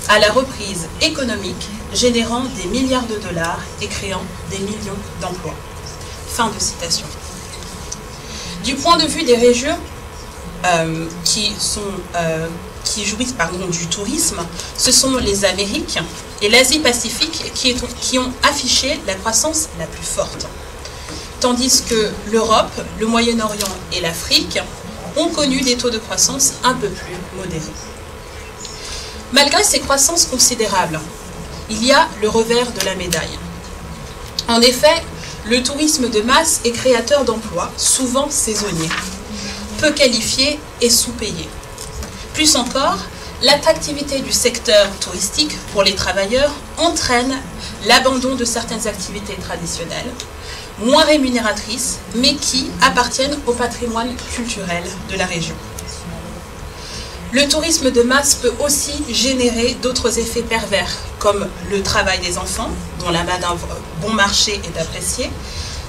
à la reprise économique, générant des milliards de dollars et créant des millions d'emplois. » Fin de citation. Du point de vue des régions qui jouissent du tourisme, ce sont les Amériques et l'Asie-Pacifique qui ont affiché la croissance la plus forte. Tandis que l'Europe, le Moyen-Orient et l'Afrique ont connu des taux de croissance un peu plus modérés. Malgré ces croissances considérables, il y a le revers de la médaille. En effet, le tourisme de masse est créateur d'emplois, souvent saisonniers, peu qualifiés et sous-payés. Plus encore, l'attractivité du secteur touristique pour les travailleurs entraîne l'abandon de certaines activités traditionnelles, moins rémunératrices, mais qui appartiennent au patrimoine culturel de la région. Le tourisme de masse peut aussi générer d'autres effets pervers, comme le travail des enfants, dont la main-d'œuvre bon marché est appréciée,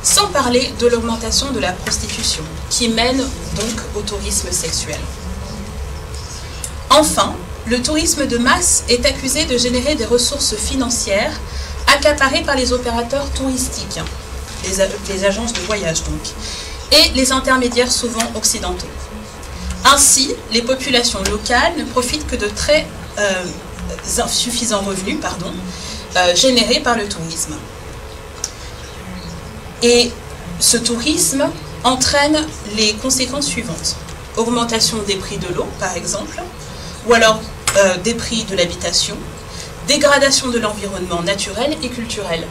sans parler de l'augmentation de la prostitution, qui mène donc au tourisme sexuel. Enfin, le tourisme de masse est accusé de générer des ressources financières accaparées par les opérateurs touristiques, les agences de voyage donc, et les intermédiaires souvent occidentaux. Ainsi, les populations locales ne profitent que de très insuffisants revenus générés par le tourisme. Et ce tourisme entraîne les conséquences suivantes. Augmentation des prix de l'eau, par exemple, ou alors des prix de l'habitation, dégradation de l'environnement naturel et culturel.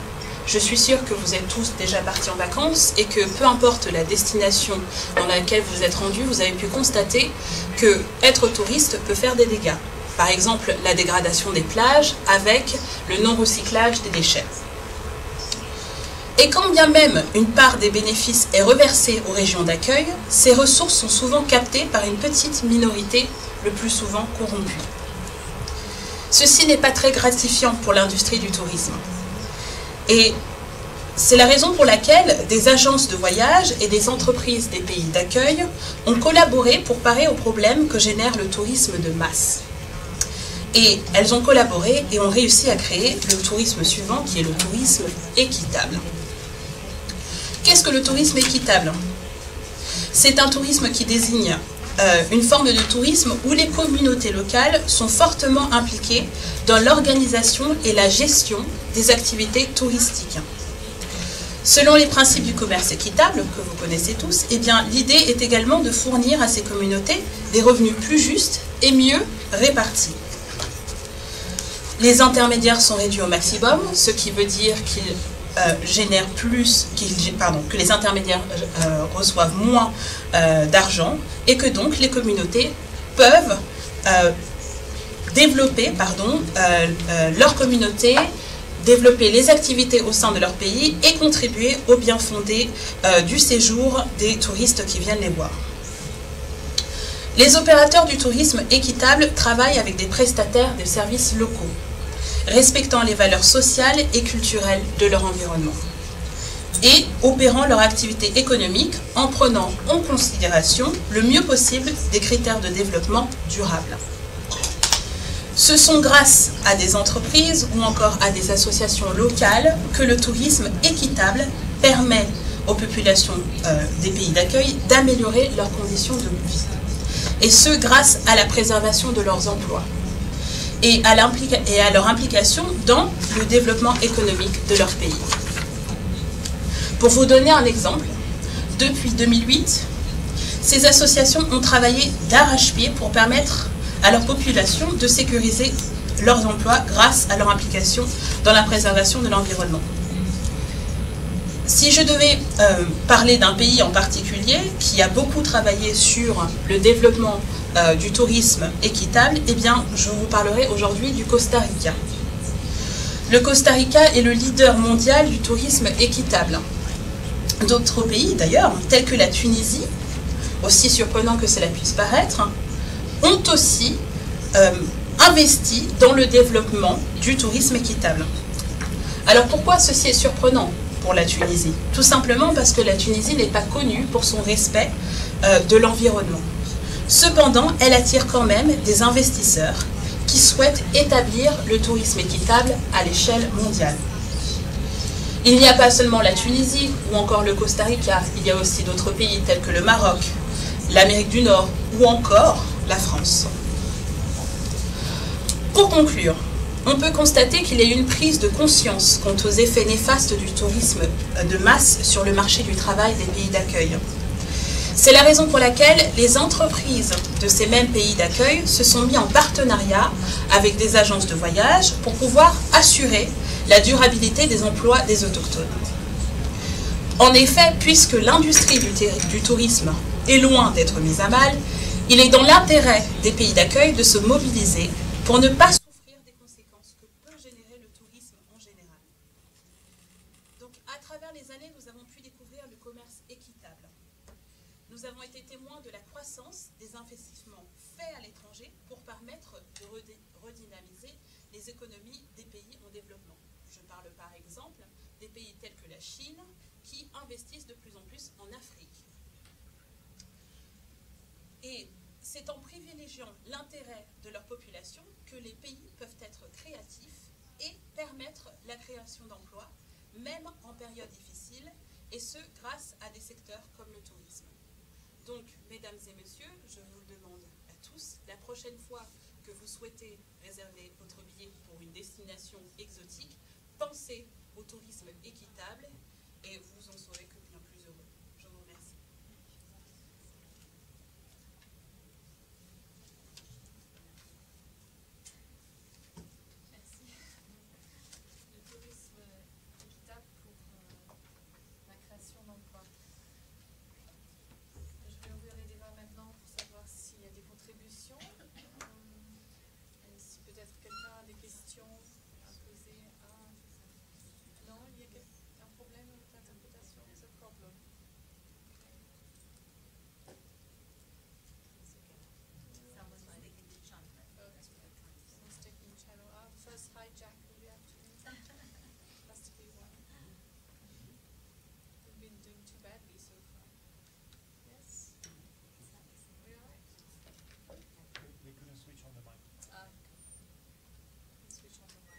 Je suis sûre que vous êtes tous déjà partis en vacances et que peu importe la destination dans laquelle vous êtes rendus, vous avez pu constater que être touriste peut faire des dégâts. Par exemple, la dégradation des plages avec le non-recyclage des déchets. Et quand bien même une part des bénéfices est reversée aux régions d'accueil, ces ressources sont souvent captées par une petite minorité, le plus souvent corrompue. Ceci n'est pas très gratifiant pour l'industrie du tourisme. Et c'est la raison pour laquelle des agences de voyage et des entreprises des pays d'accueil ont collaboré pour parer aux problèmes que génère le tourisme de masse. Et elles ont collaboré et ont réussi à créer le tourisme suivant, qui est le tourisme équitable. Qu'est-ce que le tourisme équitable? C'est un tourisme qui désigne une forme de tourisme où les communautés locales sont fortement impliquées dans l'organisation et la gestion des activités touristiques. Selon les principes du commerce équitable, que vous connaissez tous, eh bien, l'idée est également de fournir à ces communautés des revenus plus justes et mieux répartis. Les intermédiaires sont réduits au maximum, ce qui veut dire qu'ils génèrent plus, que les intermédiaires reçoivent moins d'argent et que donc les communautés peuvent développer leur communauté, développer les activités au sein de leur pays et contribuer au bien fondé du séjour des touristes qui viennent les voir. Les opérateurs du tourisme équitable travaillent avec des prestataires de services locaux, respectant les valeurs sociales et culturelles de leur environnement, et opérant leur activité économique en prenant en considération le mieux possible des critères de développement durable. Ce sont grâce à des entreprises ou encore à des associations locales que le tourisme équitable permet aux populations des pays d'accueil d'améliorer leurs conditions de vie. Et ce, grâce à la préservation de leurs emplois et à leur implication dans le développement économique de leur pays. Pour vous donner un exemple, depuis 2008, ces associations ont travaillé d'arrache-pied pour permettre à leur population de sécuriser leurs emplois grâce à leur implication dans la préservation de l'environnement. Si je devais parler d'un pays en particulier qui a beaucoup travaillé sur le développement du tourisme équitable, eh bien, je vous parlerai aujourd'hui du Costa Rica. Le Costa Rica est le leader mondial du tourisme équitable. D'autres pays, d'ailleurs, tels que la Tunisie, aussi surprenant que cela puisse paraître, ont aussi investi dans le développement du tourisme équitable. Alors pourquoi ceci est surprenant pour la Tunisie? Tout simplement parce que la Tunisie n'est pas connue pour son respect de l'environnement. Cependant, elle attire quand même des investisseurs qui souhaitent établir le tourisme équitable à l'échelle mondiale. Il n'y a pas seulement la Tunisie ou encore le Costa Rica, il y a aussi d'autres pays tels que le Maroc, l'Amérique du Nord ou encore la France. Pour conclure, on peut constater qu'il y a eu une prise de conscience quant aux effets néfastes du tourisme de masse sur le marché du travail des pays d'accueil. C'est la raison pour laquelle les entreprises de ces mêmes pays d'accueil se sont mis en partenariat avec des agences de voyage pour pouvoir assurer la durabilité des emplois des autochtones. En effet, puisque l'industrie du tourisme est loin d'être mise à mal, il est dans l'intérêt des pays d'accueil de se mobiliser pour ne pas souffrir des conséquences que peut générer le tourisme en général. Donc, à travers les années, nous avons pu découvrir le commerce équitable. Nous avons été témoins de la croissance des investissements faits à l'étranger pour permettre de redynamiser les économies des pays en développement. Je parle par exemple des pays tels que la Chine qui investissent de plus en plus en Afrique. Et c'est en privilégiant l'intérêt de leur population que les pays peuvent être créatifs et permettre la création d'emplois, même en période difficile, et ce, grâce à des secteurs comme le tourisme. Donc, mesdames et messieurs, je vous le demande à tous, la prochaine fois que vous souhaitez réserver votre billet pour une destination exotique, pensez au tourisme équitable et vous en serez que bien plus heureux. Je vous remercie. Merci. Le tourisme équitable pour la création d'emplois. Je vais ouvrir les débats maintenant pour savoir s'il y a des contributions. Et si peut-être quelqu'un a des questions à poser à... Non, il y a un problème avec l'interprétation. C'est un problème. Someone's taking the channel. First hijack will be actually has to be one. We've been doing too badly so far. Yes? We all right? They couldn't switch on the mic. Okay. Switch on the mic.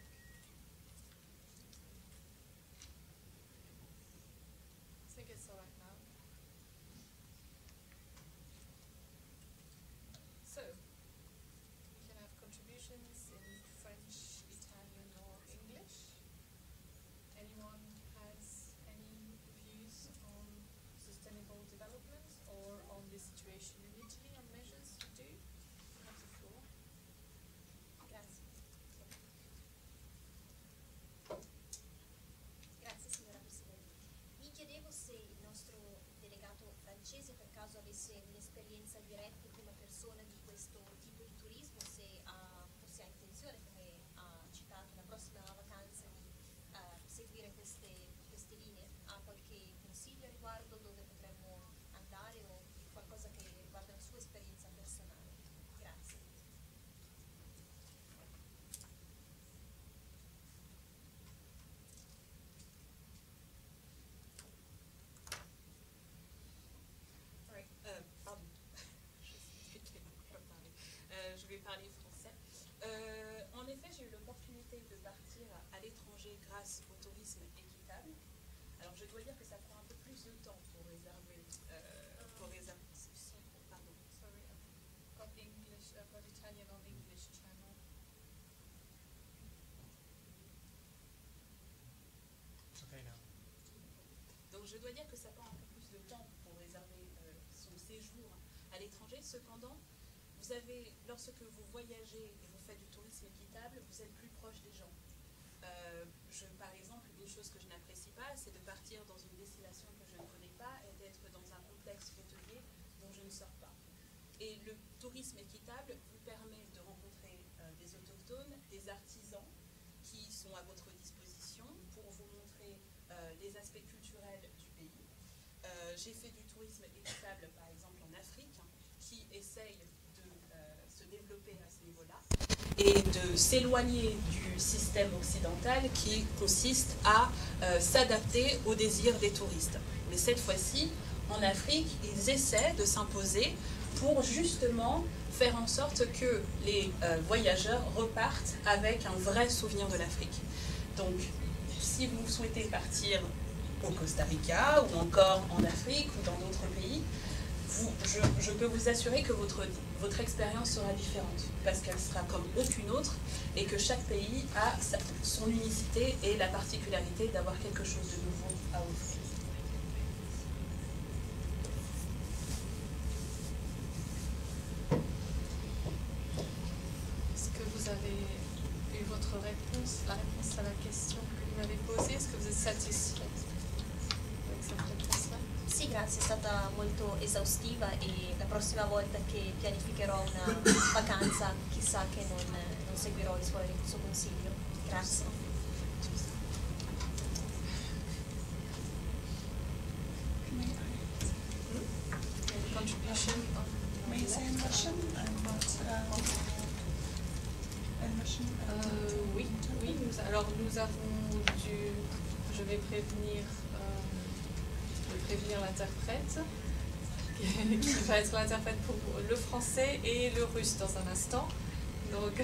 I think it's all right now. So, we can have contributions in French, Italian, or English. Anyone has any views on sustainable development or on the situation in Italy, on measures to do? You have the floor. Grazie. Grazie signora Presidente. Mi chiedevo se il nostro delegato francese per caso avesse un'esperienza diretta in prima persona di questo tipo di turismo, se ha intenzione, come ha citato, la prossima vacanza di seguire queste linee. Ha qualche consiglio a riguardo dove potremmo andare o qualcosa che riguarda la sua esperienza personale? Grazie. Pardon. Je vais parler français. En effet, j'ai eu l'opportunité de partir à l'étranger grâce au tourisme équitable. Alors, je dois dire que ça prend un peu plus de temps pour réserver. Pardon. Sorry, I've got English, I've got Italian on English channel. It's okay now. Donc, je dois dire que ça prend un peu plus de temps pour réserver son séjour à l'étranger. Cependant, vous avez, lorsque vous voyagez et vous faites du tourisme équitable, vous êtes plus proche des gens. par exemple, une chose que je n'apprécie pas, c'est de partir dans une destination que je ne connais pas et d'être dans un complexe hôtelier dont je ne sors pas. Et le tourisme équitable vous permet de rencontrer des autochtones, des artisans qui sont à votre disposition pour vous montrer les aspects culturels du pays. J'ai fait du tourisme équitable, par exemple, en Afrique, qui essaye de se développer à ce niveau-là et de s'éloigner du système occidental qui consiste à s'adapter aux désirs des touristes. Mais cette fois-ci, en Afrique, ils essaient de s'imposer pour justement faire en sorte que les voyageurs repartent avec un vrai souvenir de l'Afrique. Donc, si vous souhaitez partir au Costa Rica ou encore en Afrique ou dans d'autres pays, je peux vous assurer que votre expérience sera différente parce qu'elle sera comme aucune autre et que chaque pays a son unicité et la particularité d'avoir quelque chose de nouveau à offrir. Est-ce que vous avez eu votre réponse, la réponse à la question que vous m'avez posée? Est-ce que vous êtes satisfaite avec cette réponse-là? Sì, grazie, è stata molto esaustiva e la prossima volta che pianificherò una vacanza chissà che non seguirò i il suo consiglio. Grazie. Contribution on May I say in Russian? Oui, alors nous avons dû, je vais prévenir l'interprète, qui va être l'interprète pour le français et le russe dans un instant. Donc,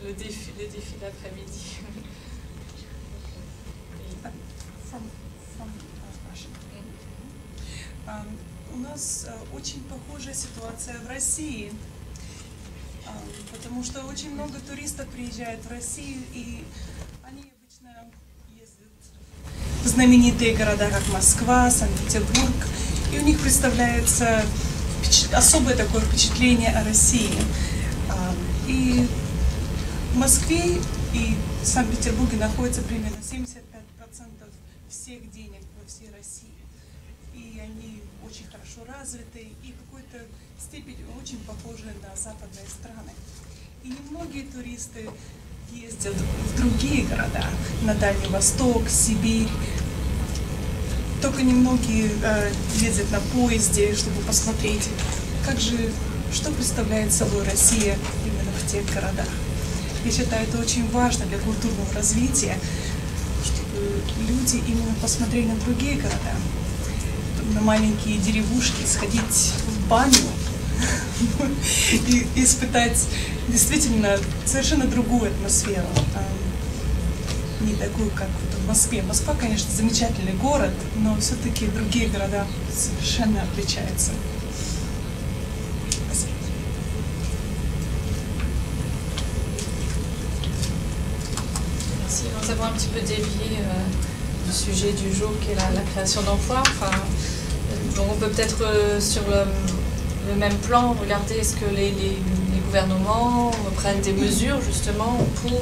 les défis de l'après-midi. У нас очень похожая ситуация в России, потому что очень много туристов приезжает в Россию, и они обычно ездят в знаменитые города, как Москва, Санкт-Петербург, и у них представляется особое такое впечатление о России. И в Москве и в Санкт-Петербурге находится примерно 75% всех денег во всей России. И они очень хорошо развиты и в какой-то степени очень похожи на западные страны. И немногие туристы ездят в другие города, на Дальний Восток, Сибирь. Только немногие ездят на поезде, чтобы посмотреть, что представляет собой Россия именно в тех городах. Я считаю, это очень важно для культурного развития, чтобы люди именно посмотрели на другие города, на маленькие деревушки, сходить в баню и испытать действительно совершенно другую атмосферу, не такую, как в Москве. Москва, конечно, замечательный город, но все-таки другие города совершенно отличаются. Спасибо. Merci. Nous avons un petit peu dévié du sujet du jour qui est la création d'emplois. Enfin, donc on peut peut-être sur le même plan regarder est-ce que les gouvernements prennent des mesures justement pour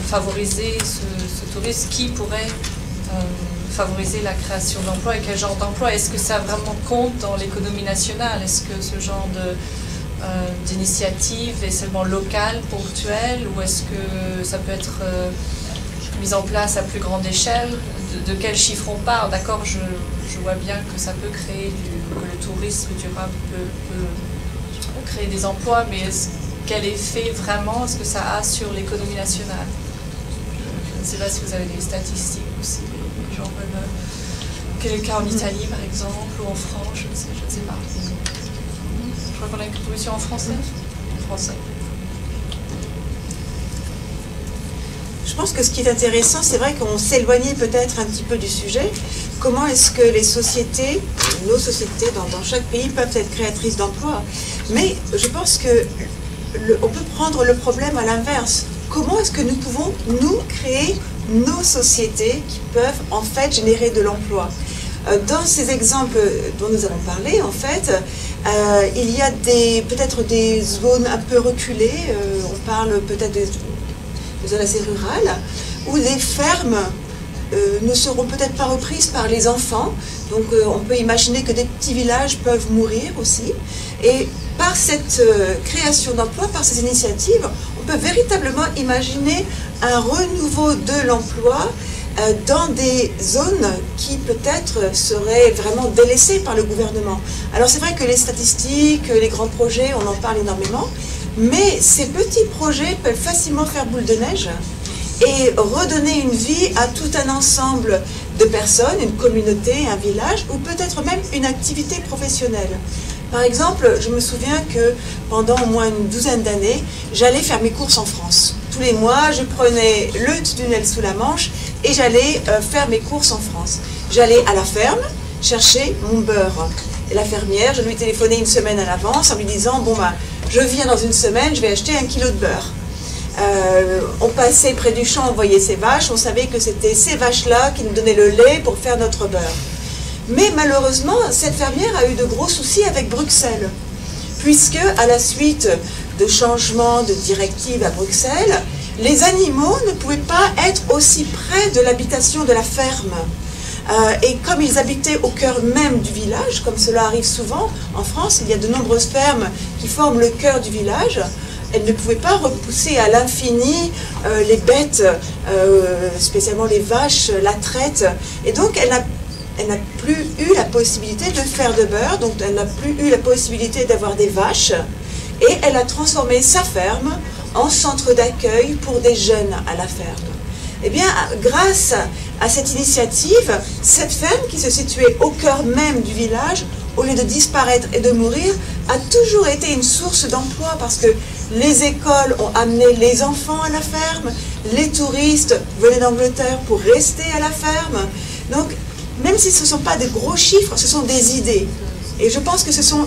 favoriser ce tourisme qui pourrait favoriser la création d'emplois et quel genre d'emploi. Est-ce que ça vraiment compte dans l'économie nationale? Est-ce que ce genre d'initiative est seulement locale, ponctuelle, ou est-ce que ça peut être mis en place à plus grande échelle? De quels chiffres on parle? D'accord, je vois bien que ça peut créer que le tourisme durable peut créer des emplois, mais quel effet vraiment est-ce que ça a sur l'économie nationale? Je ne sais pas si vous avez des statistiques aussi, genre quel est le cas en Italie par exemple, ou en France, je ne sais pas. Je crois qu'on a une contribution en français. En français. Je pense que ce qui est intéressant, c'est vrai qu'on s'éloignait peut-être un petit peu du sujet. Comment est-ce que les sociétés, nos sociétés dans chaque pays peuvent être créatrices d'emplois? Mais je pense que on peut prendre le problème à l'inverse. Comment est-ce que nous pouvons, nous, créer nos sociétés qui peuvent en fait générer de l'emploi? Dans ces exemples dont nous avons parlé, en fait, il y a peut-être des zones un peu reculées. On parle peut-être des zones assez rurales, où les fermes ne seront peut-être pas reprises par les enfants. Donc on peut imaginer que des petits villages peuvent mourir aussi. Et par cette création d'emplois, par ces initiatives, on peut véritablement imaginer un renouveau de l'emploi dans des zones qui peut-être seraient vraiment délaissées par le gouvernement. Alors c'est vrai que les statistiques, les grands projets, on en parle énormément, mais ces petits projets peuvent facilement faire boule de neige et redonner une vie à tout un ensemble de personnes, une communauté, un village, ou peut-être même une activité professionnelle. Par exemple, je me souviens que pendant au moins une douzaine d'années, j'allais faire mes courses en France. Tous les mois, je prenais le tunnel sous la Manche et j'allais faire mes courses en France. J'allais à la ferme chercher mon beurre. Et la fermière, je lui téléphonais une semaine à l'avance en lui disant « Bon, bah, je viens dans une semaine, je vais acheter 1 kilo de beurre. » On passait près du champ, on voyait ces vaches, on savait que c'était ces vaches-là qui nous donnaient le lait pour faire notre beurre. Mais malheureusement, cette fermière a eu de gros soucis avec Bruxelles, puisque à la suite de changements de directives à Bruxelles, les animaux ne pouvaient pas être aussi près de l'habitation de la ferme. Et comme ils habitaient au cœur même du village, comme cela arrive souvent en France, il y a de nombreuses fermes qui forment le cœur du village, elle ne pouvait pas repousser à l'infini les bêtes, spécialement les vaches, la traite. Et donc, elle n'a plus eu la possibilité de faire de beurre, donc elle n'a plus eu la possibilité d'avoir des vaches. Et elle a transformé sa ferme en centre d'accueil pour des jeunes à la ferme. Eh bien, grâce à cette initiative, cette ferme qui se situait au cœur même du village, au lieu de disparaître et de mourir, a toujours été une source d'emploi parce que les écoles ont amené les enfants à la ferme, les touristes venaient d'Angleterre pour rester à la ferme. Donc, même si ce ne sont pas des gros chiffres, ce sont des idées. Et je pense que ce sont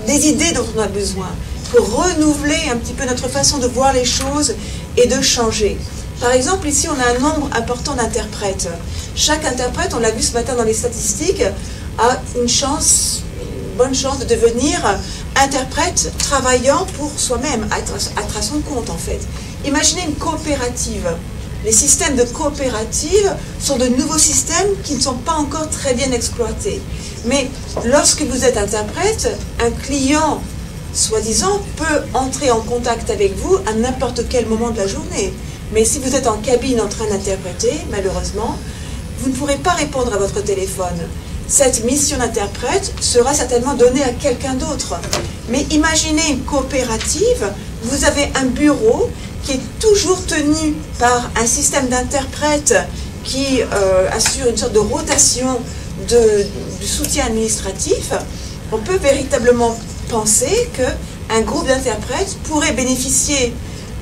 des idées dont on a besoin pour renouveler un petit peu notre façon de voir les choses et de changer. Par exemple, ici, on a un nombre important d'interprètes. Chaque interprète, on l'a vu ce matin dans les statistiques, a une bonne chance de devenir interprète travaillant pour soi-même, être à son compte en fait. Imaginez une coopérative. Les systèmes de coopérative sont de nouveaux systèmes qui ne sont pas encore très bien exploités. Mais lorsque vous êtes interprète, un client, soi-disant, peut entrer en contact avec vous à n'importe quel moment de la journée. Mais si vous êtes en cabine en train d'interpréter, malheureusement, vous ne pourrez pas répondre à votre téléphone. Cette mission d'interprète sera certainement donnée à quelqu'un d'autre. Mais imaginez une coopérative, vous avez un bureau qui est toujours tenu par un système d'interprètes qui assure une sorte de rotation du soutien administratif. On peut véritablement penser qu'un groupe d'interprètes pourrait bénéficier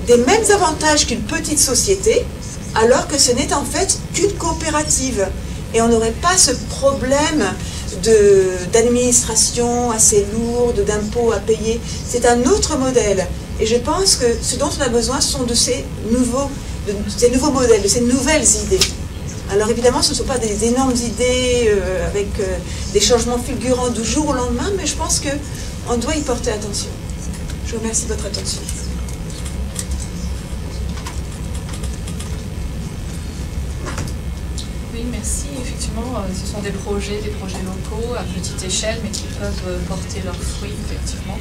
des mêmes avantages qu'une petite société, alors que ce n'est en fait qu'une coopérative. Et on n'aurait pas ce problème d'administration assez lourde, d'impôts à payer. C'est un autre modèle. Et je pense que ce dont on a besoin sont de ces nouveaux modèles, de ces nouvelles idées. Alors évidemment, ce ne sont pas des énormes idées avec des changements fulgurants du jour au lendemain, mais je pense qu'on doit y porter attention. Je vous remercie de votre attention. Oui, merci. Effectivement, ce sont des projets locaux à petite échelle, mais qui peuvent porter leurs fruits, effectivement.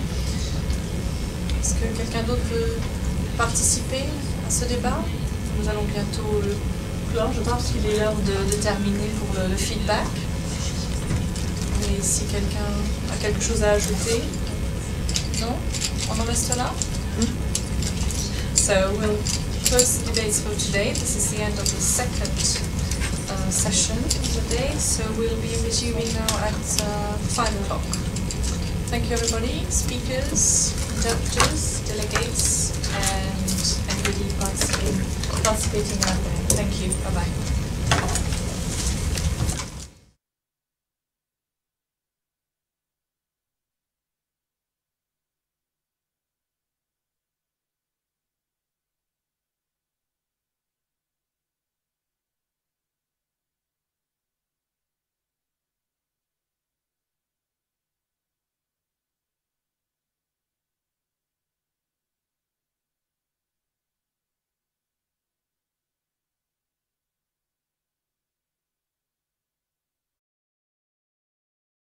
Est-ce que quelqu'un d'autre veut participer à ce débat? Nous allons bientôt le clore, je pense qu'il est l'heure de terminer pour le feedback. Et si quelqu'un a quelque chose à ajouter? Non? On en reste là? So we'll close the debates for today. This is the end of the second session of the day, so we'll be resuming now at 5 o'clock. Thank you everybody, speakers, interpreters, delegates, and everybody participating out there. Thank you, bye-bye.